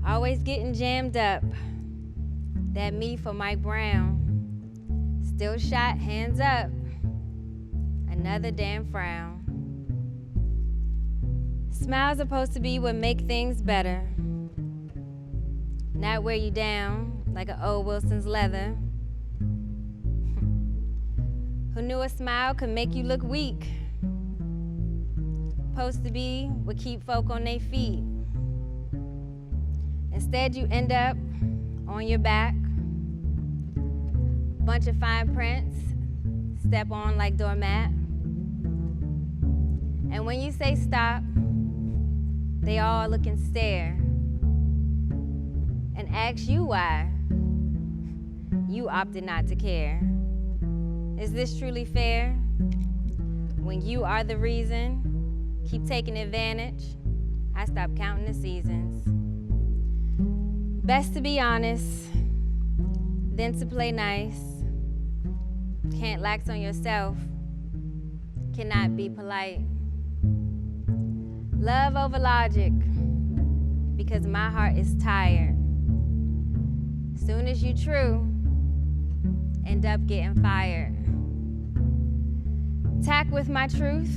Always getting jammed up. That me for Mike Brown. Still shot, hands up. Another damn frown. Smiles supposed to be what make things better. Not wear you down like an old Wilson's leather. Who knew a smile could make you look weak? Supposed to be what keep folk on their feet. Instead you end up on your back Bunch of fine prints, step on like doormat. And when you say stop, they all look and stare and ask you why you opted not to care. Is this truly fair? When you are the reason, keep taking advantage, I stop counting the seasons. Best to be honest, than to play nice. Can't lax on yourself, cannot be polite. Love over logic, because my heart is tired. Soon as you true, end up getting fired. Tack with my truth,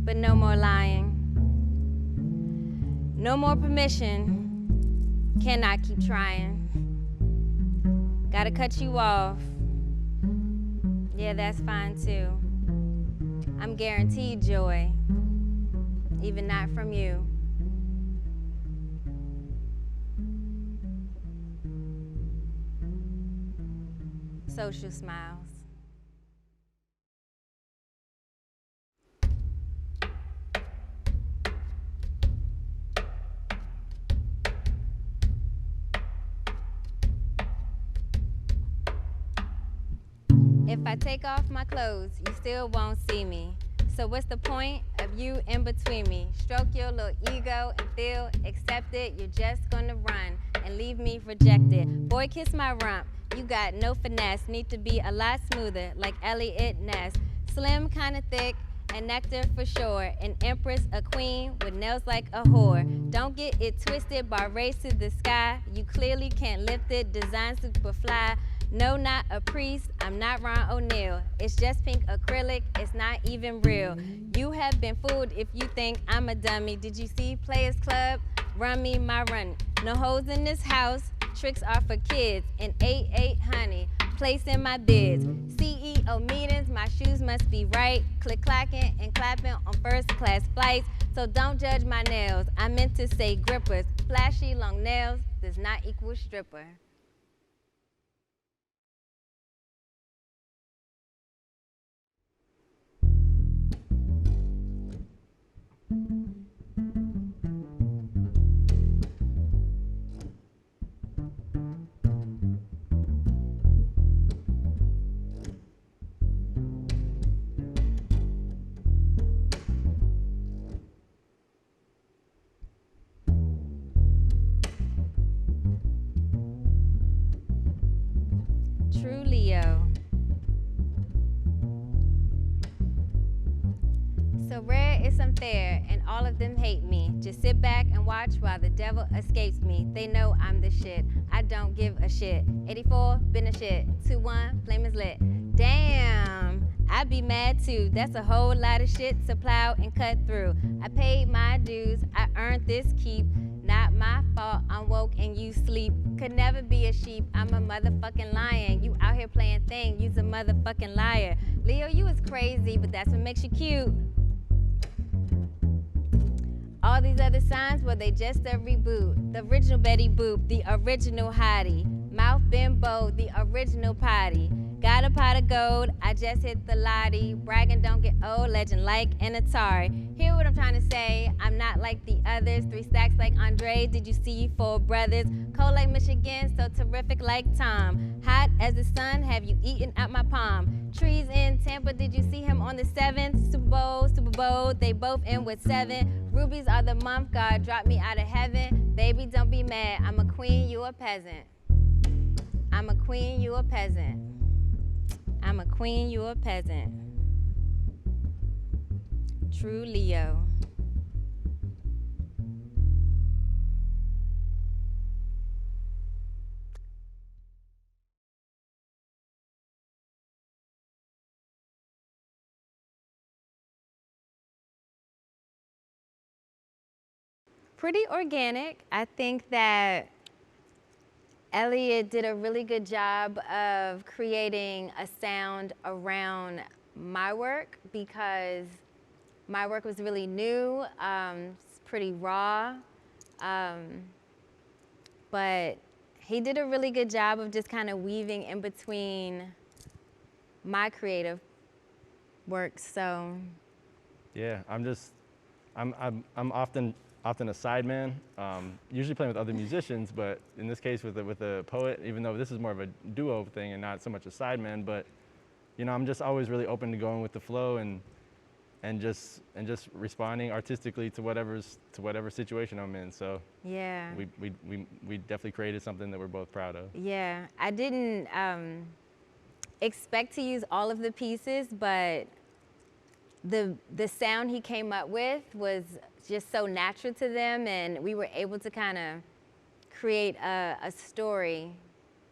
but no more lying. No more permission, cannot keep trying. Gotta cut you off, yeah, that's fine too. I'm guaranteed joy, even not from you. Social smiles. If I take off my clothes, you still won't see me. So what's the point of you in between me? Stroke your little ego and feel accepted. You're just gonna run and leave me rejected. Boy, kiss my rump. You got no finesse. Need to be a lot smoother, like Elliot Ness. Slim, kinda thick, and nectar for sure. An empress, a queen, with nails like a whore. Don't get it twisted, bar race to the sky. You clearly can't lift it, design super fly. No, not a priest, I'm not Ron O'Neal. It's just pink acrylic, it's not even real. You have been fooled if you think I'm a dummy. Did you see Players Club? Run me my run. No hoes in this house, tricks are for kids. And 88 honey, placing my bids. CEO meetings, my shoes must be right. Click-clacking and clapping on first class flights. So don't judge my nails, I meant to say grippers. Flashy long nails does not equal stripper. True Leo. So rare it's unfair, and all of them hate me. Just sit back and watch while the devil escapes me. They know I'm the shit, I don't give a shit. 84, been a shit. 2-1, flame is lit. Damn, I'd be mad too. That's a whole lot of shit to plow and cut through. I paid my dues, I earned this keep. Not my fault, I'm woke and you sleep. Could never be a sheep, I'm a motherfucking lion. You out here playing thing, you's a motherfucking liar. Leo, you is crazy, but that's what makes you cute. All these other signs, well, they just a reboot. The original Betty Boop, the original hottie. Mouth been bold, the original potty. Got a pot of gold, I just hit the lottie. Bragging don't get old, legend like an Atari. Hear what I'm trying to say, I'm not like the others. 3 stacks like Andre, did you see 4 brothers? Cold like Michigan, so terrific like Tom. Hot as the sun, have you eaten out my palm? Trees in Tampa, did you see him on the 7th? Super Bowl, they both in with 7. Rubies are the month, God dropped me out of heaven. Baby, don't be mad, I'm a queen, you a peasant. I'm a queen, you a peasant. I'm a queen, you a peasant. True Leo. Pretty organic. I think that Elliot did a really good job of creating a sound around my work because my work was really new, it's pretty raw, but he did a really good job of just kind of weaving in between my creative work. So yeah, I'm often a sideman, usually playing with other musicians, but in this case with a poet, even though this is more of a duo thing and not so much a sideman, but you know, I'm just always really open to going with the flow and just responding artistically to whatever situation I'm in. So yeah, we definitely created something that we're both proud of. Yeah, I didn't expect to use all of the pieces, but the sound he came up with was just so natural to them, and we were able to kind of create a story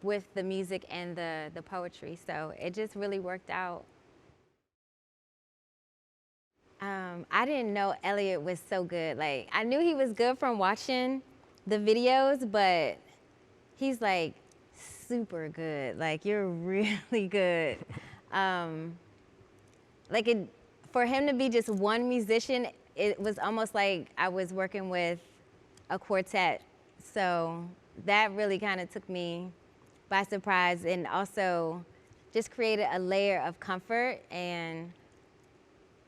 with the music and the poetry. So it just really worked out. I didn't know Elliot was so good. Like, I knew he was good from watching the videos, but he's like super good. Like, you're really good. For him to be just one musician, it was almost like I was working with a quartet. So that really kind of took me by surprise, and also just created a layer of comfort, and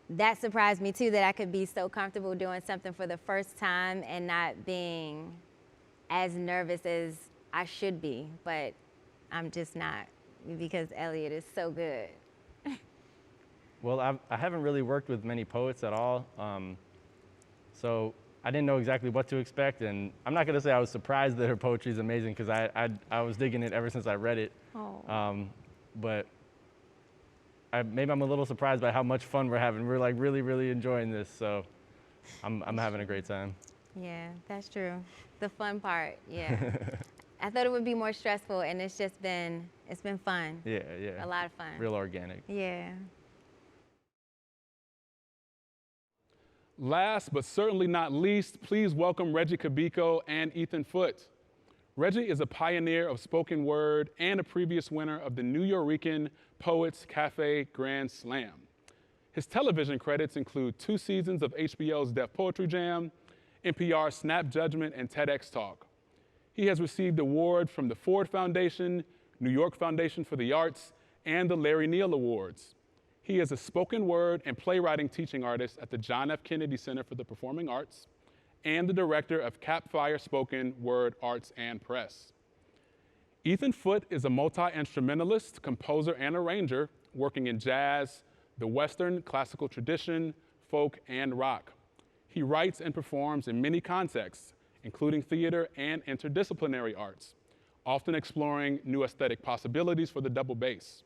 that surprised me too, that I could be so comfortable doing something for the first time and not being as nervous as I should be, but I'm just not, because Elliot is so good. Well, I haven't really worked with many poets at all, so I didn't know exactly what to expect, and I'm not gonna say I was surprised that her poetry is amazing, because I was digging it ever since I read it. But maybe I'm a little surprised by how much fun we're having. We're like really, really enjoying this, so I'm having a great time. Yeah, that's true. The fun part, yeah. I thought it would be more stressful, and it's been fun. Yeah. A lot of fun. Real organic. Yeah. Last but certainly not least, please welcome Reggie Cabico and Ethan Foote. Reggie is a pioneer of spoken word and a previous winner of the New Yorican Poets Cafe Grand Slam. His television credits include 2 seasons of HBO's Def Poetry Jam, NPR's Snap Judgment, and TEDx Talk. He has received awards from the Ford Foundation, New York Foundation for the Arts, and the Larry Neal Awards. He is a spoken word and playwriting teaching artist at the John F. Kennedy Center for the Performing Arts and the director of Capfire Spoken Word Arts and Press. Ethan Foote is a multi-instrumentalist, composer, and arranger working in jazz, the Western classical tradition, folk, and rock. He writes and performs in many contexts, including theater and interdisciplinary arts, often exploring new aesthetic possibilities for the double bass.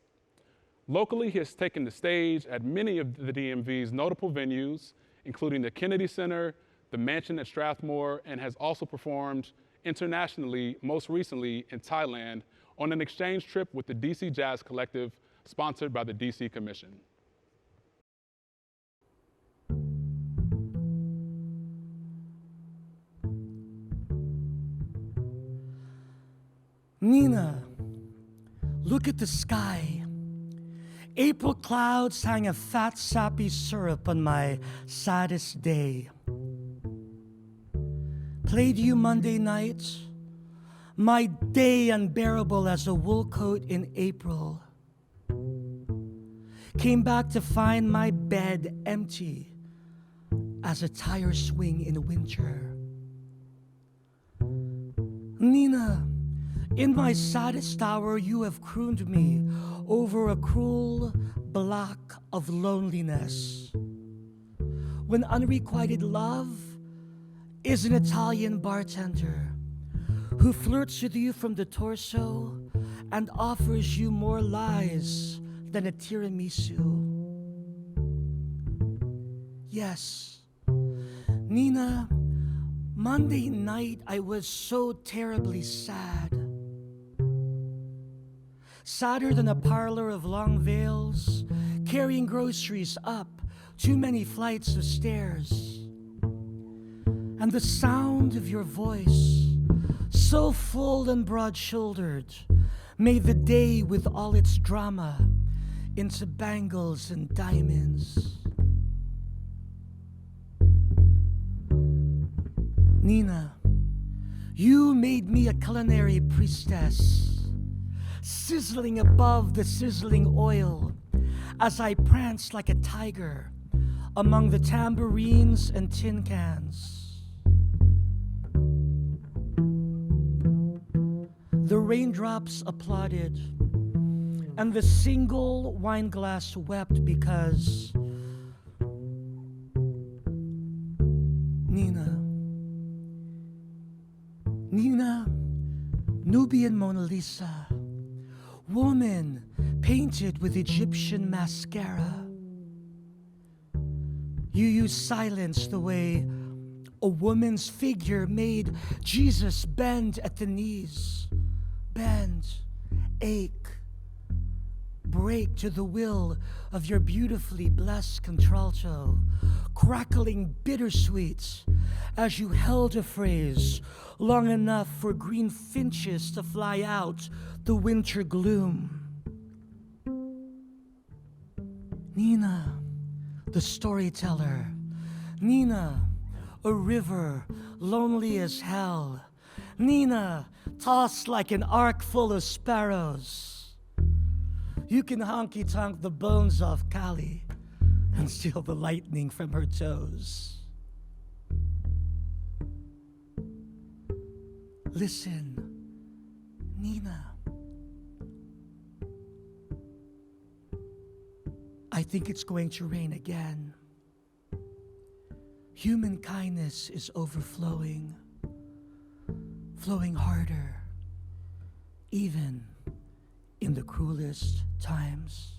Locally, he has taken the stage at many of the DMV's notable venues, including the Kennedy Center, the Mansion at Strathmore, and has also performed internationally, most recently in Thailand, on an exchange trip with the DC Jazz Collective, sponsored by the DC Commission. Nina, look at the sky. April clouds hang a fat, sappy syrup on my saddest day. Played you Monday night, my day unbearable as a wool coat in April. Came back to find my bed empty as a tire swing in winter. Nina, in my saddest hour, you have crooned me over a cruel block of loneliness. When unrequited love is an Italian bartender who flirts with you from the torso and offers you more lies than a tiramisu. Yes, Nina, Monday night I was so terribly sad. Sadder than a parlor of long veils, carrying groceries up too many flights of stairs. And the sound of your voice, so full and broad-shouldered, made the day with all its drama into bangles and diamonds. Nina, You made me a culinary priestess, sizzling above the sizzling oil as I pranced like a tiger among the tambourines and tin cans. The raindrops applauded, and the single wine glass wept because Nina, Nubian Mona Lisa, woman painted with Egyptian mascara. You use silence the way a woman's figure made Jesus bend at the knees, bend, ache, break to the will of your beautifully blessed contralto, crackling bittersweet as you held a phrase long enough for green finches to fly out the winter gloom. Nina, the storyteller. Nina, a river lonely as hell. Nina, tossed like an ark full of sparrows. You can honky-tonk the bones off Kali and steal the lightning from her toes. Listen, Nina. I think it's going to rain again. Human kindness is overflowing, flowing harder, even in the cruelest times.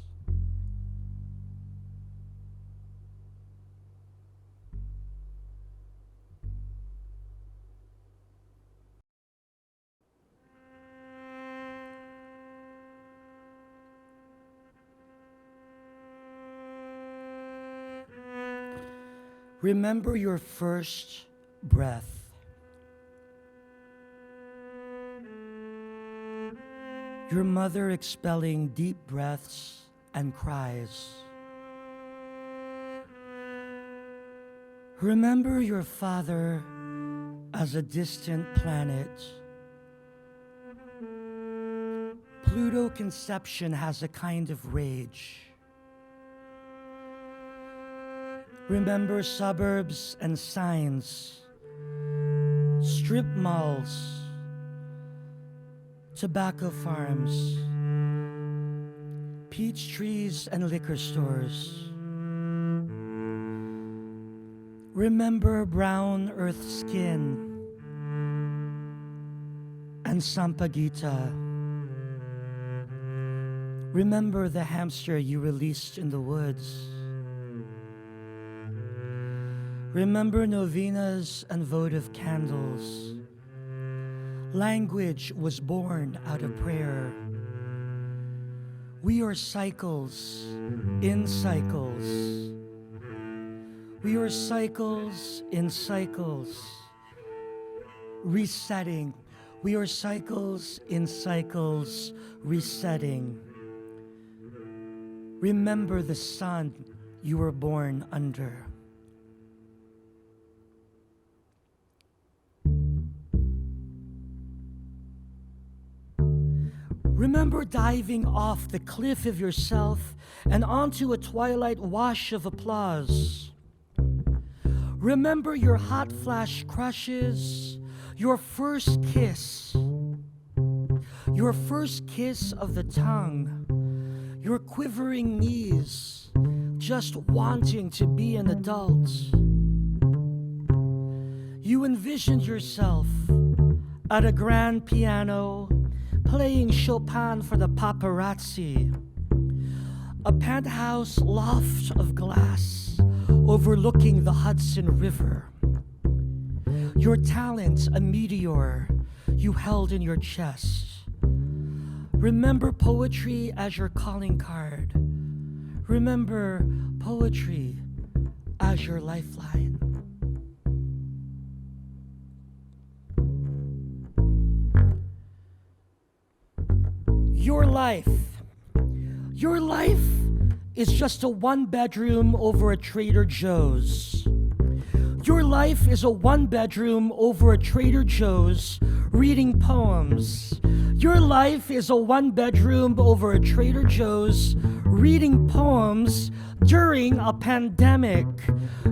Remember your first breath. Your mother expelling deep breaths and cries. Remember your father as a distant planet. Pluto conception has a kind of rage. Remember suburbs and signs, strip malls, tobacco farms, peach trees and liquor stores. Remember brown earth skin and Sampaguita. Remember the hamster you released in the woods. Remember novenas and votive candles. Language was born out of prayer. We are cycles in cycles. We are cycles in cycles. Resetting. We are cycles in cycles, resetting. Remember the sun you were born under. Remember diving off the cliff of yourself and onto a twilight wash of applause. Remember your hot flash crushes, your first kiss of the tongue, your quivering knees, just wanting to be an adult. You envisioned yourself at a grand piano, playing Chopin for the paparazzi. A penthouse loft of glass overlooking the Hudson River. Your talent, a meteor you held in your chest. Remember poetry as your calling card. Remember poetry as your lifeline. Your life is just a one-bedroom over a Trader Joe's. Your life is a one-bedroom over a Trader Joe's reading poems. Your life is a one-bedroom over a Trader Joe's reading poems during a pandemic.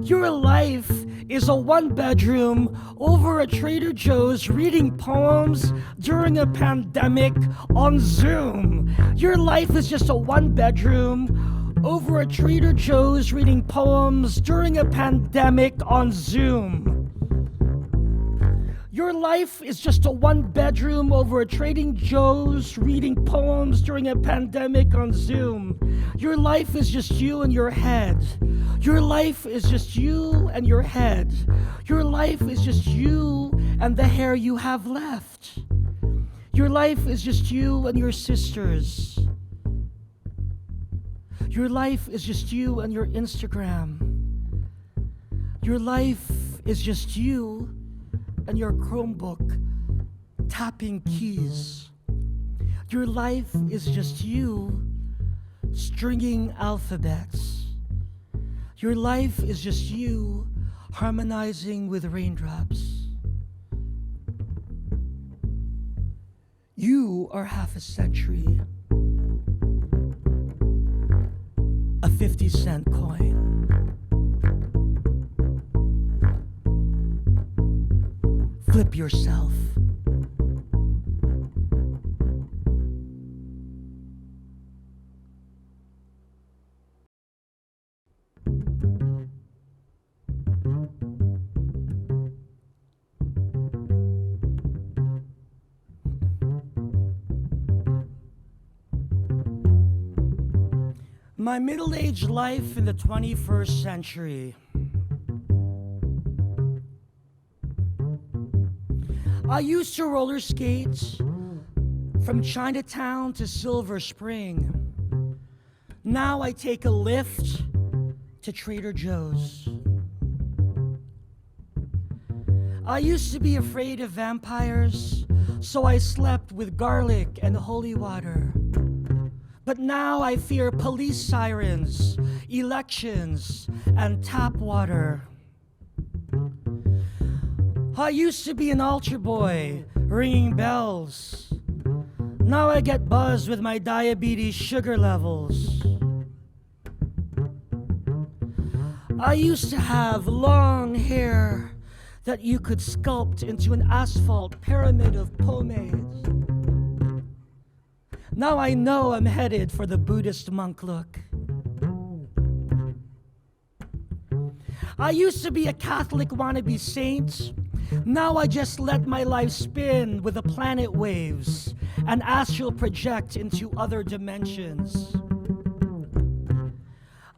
Your life is a one-bedroom over a Trader Joe's reading poems during a pandemic on Zoom. Your life is just a one-bedroom over a Trader Joe's reading poems during a pandemic on Zoom. Your life is just a one-bedroom over a Trader Joe's reading poems during a pandemic on Zoom. Your life is just you and your head. Your life is just you and your head. Your life is just you and the hair you have left. Your life is just you and your sisters. Your life is just you and your Instagram. Your life is just you and your Chromebook tapping keys. Your life is just you stringing alphabets. Your life is just you harmonizing with raindrops. You are half a century. A 50-cent coin. Flip yourself. My middle-aged life in the 21st century. I used to roller skate from Chinatown to Silver Spring. Now I take a lift to Trader Joe's. I used to be afraid of vampires, so I slept with garlic and holy water. But now I fear police sirens, elections, and tap water. I used to be an altar boy, ringing bells. Now I get buzzed with my diabetes sugar levels. I used to have long hair that you could sculpt into an asphalt pyramid of pomade. Now I know I'm headed for the Buddhist monk look. I used to be a Catholic wannabe saint. Now I just let my life spin with the planet waves and astral project into other dimensions.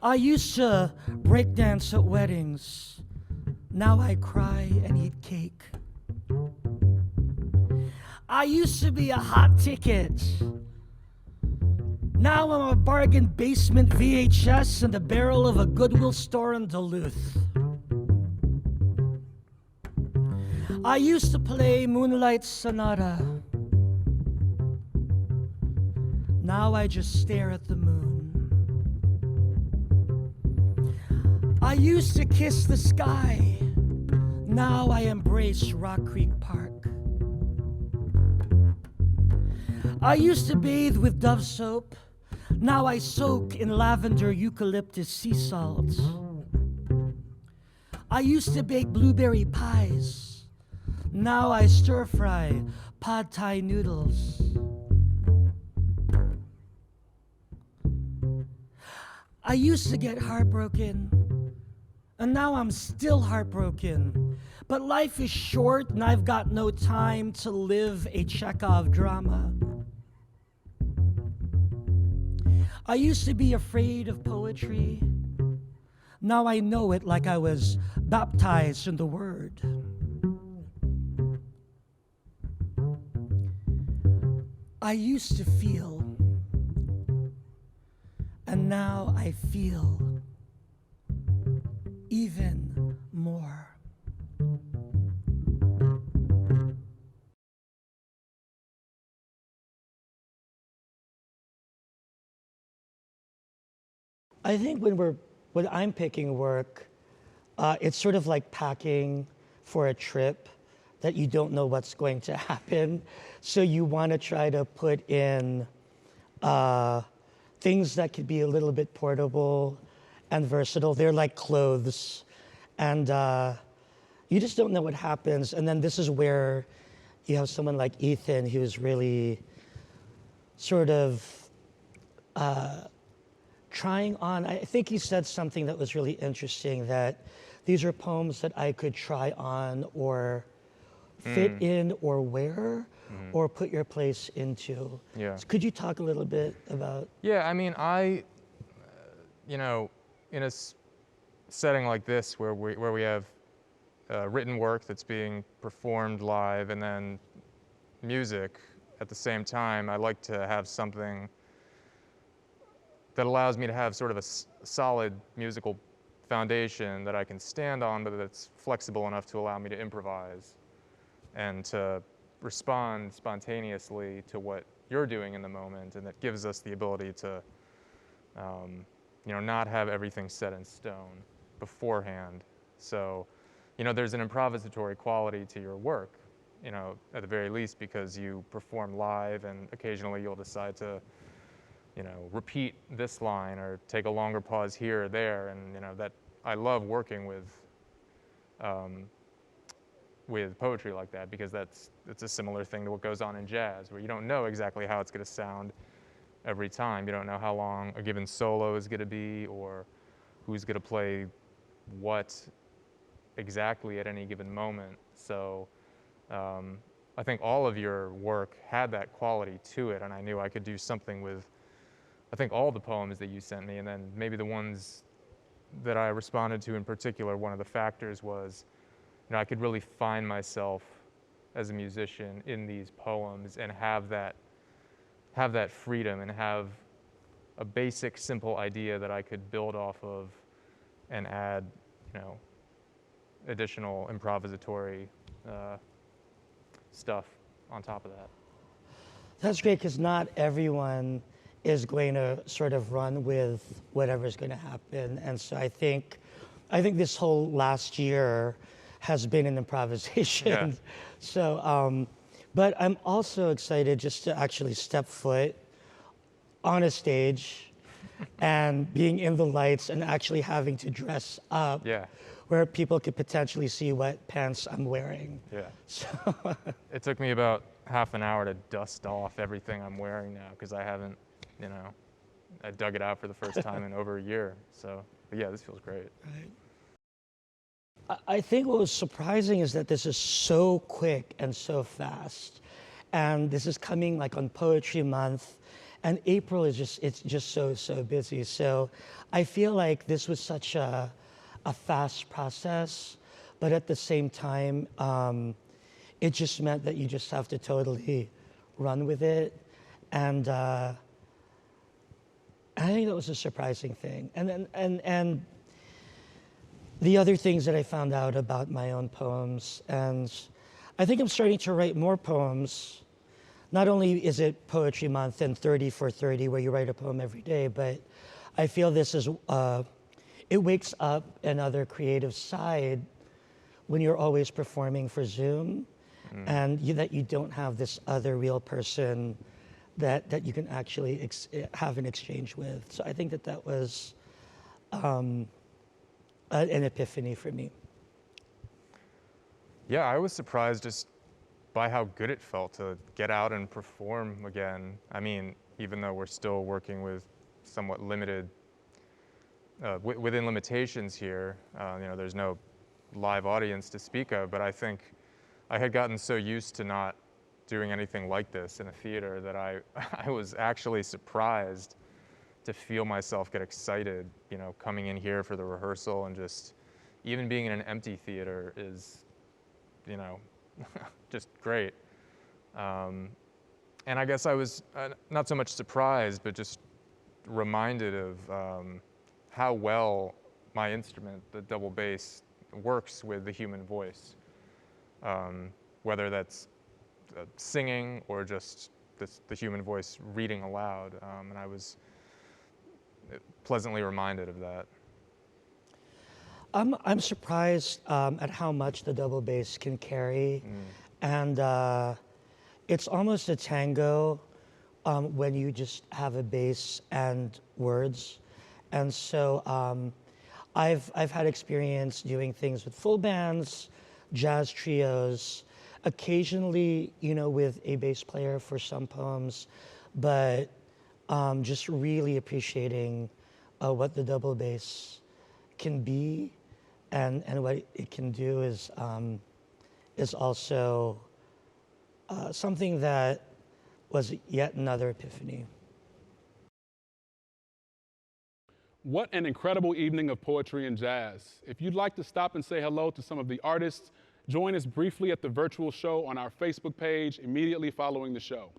I used to breakdance at weddings. Now I cry and eat cake. I used to be a hot ticket. Now I'm a bargain basement VHS in the barrel of a Goodwill store in Duluth. I used to play Moonlight Sonata. Now I just stare at the moon. I used to kiss the sky. Now I embrace Rock Creek Park. I used to bathe with Dove soap. Now I soak in lavender eucalyptus sea salt. I used to bake blueberry pies. Now I stir fry pad thai noodles. I used to get heartbroken, and now I'm still heartbroken. But life is short, and I've got no time to live a Chekhov drama. I used to be afraid of poetry. Now I know it like I was baptized in the Word. I used to feel, and now I feel even more. I think when I'm picking work, it's sort of like packing for a trip that you don't know what's going to happen. So you want to try to put in things that could be a little bit portable and versatile. They're like clothes. And you just don't know what happens. And then this is where you have someone like Ethan who's really sort of trying on. I think he said something that was really interesting, that these are poems that I could try on or fit in or wear or put your place into. Yeah. So could you talk a little bit about? Yeah, I mean, you know, in a setting like this where we have written work that's being performed live and then music at the same time, I like to have something that allows me to have sort of a solid musical foundation that I can stand on, but that's flexible enough to allow me to improvise and to respond spontaneously to what you're doing in the moment, and that gives us the ability to you know, not have everything set in stone beforehand. So, you know, there's an improvisatory quality to your work, you know, at the very least, because you perform live and occasionally you'll decide to, you know, repeat this line or take a longer pause here or there. And, you know, that I love working with poetry like that, because it's a similar thing to what goes on in jazz, where you don't know exactly how it's going to sound every time. You don't know how long a given solo is going to be or who's going to play what exactly at any given moment. So I think all of your work had that quality to it, and I knew I could do something with, I think, all the poems that you sent me, and then maybe the ones that I responded to in particular. One of the factors was, you know, I could really find myself as a musician in these poems and have that freedom and have a basic, simple idea that I could build off of and add, you know, additional improvisatory stuff on top of that. That's great, because not everyone is going to sort of run with whatever's going to happen. And so I think this whole last year has been an improvisation. Yeah. So, but I'm also excited just to actually step foot on a stage and being in the lights and actually having to dress up. Yeah. Where people could potentially see what pants I'm wearing. Yeah. So it took me about half an hour to dust off everything I'm wearing now, because I haven't, you know, I dug it out for the first time in over a year. So, but yeah, this feels great. Right. I think what was surprising is that this is so quick and so fast. And this is coming like on Poetry Month. And April is just so busy. So I feel like this was such a fast process, but at the same time, it just meant that you just have to totally run with it. And I think that was a surprising thing. And the other things that I found out about my own poems, and I think I'm starting to write more poems. Not only is it Poetry Month and 30 for 30, where you write a poem every day, but I feel this is, it wakes up another creative side when you're always performing for Zoom, and that you don't have this other real person that you can actually have an exchange with. So I think that was an epiphany for me. Yeah, I was surprised just by how good it felt to get out and perform again. I mean, even though we're still working with somewhat limited, within limitations here, you know, there's no live audience to speak of, but I think I had gotten so used to not doing anything like this in a theater that I was actually surprised to feel myself get excited, you know, coming in here for the rehearsal, and just even being in an empty theater is, you know, just great. And I guess I was not so much surprised, but just reminded of how well my instrument, the double bass, works with the human voice, whether that's singing or just the human voice reading aloud. And I was pleasantly reminded of that. I'm surprised at how much the double bass can carry, and it's almost a tango when you just have a bass and words, and so I've had experience doing things with full bands, jazz trios, occasionally, you know, with a bass player for some poems, but just really appreciating what the double bass can be, and what it can do is also something that was yet another epiphany. What an incredible evening of poetry and jazz. If you'd like to stop and say hello to some of the artists, join us briefly at the virtual show on our Facebook page immediately following the show.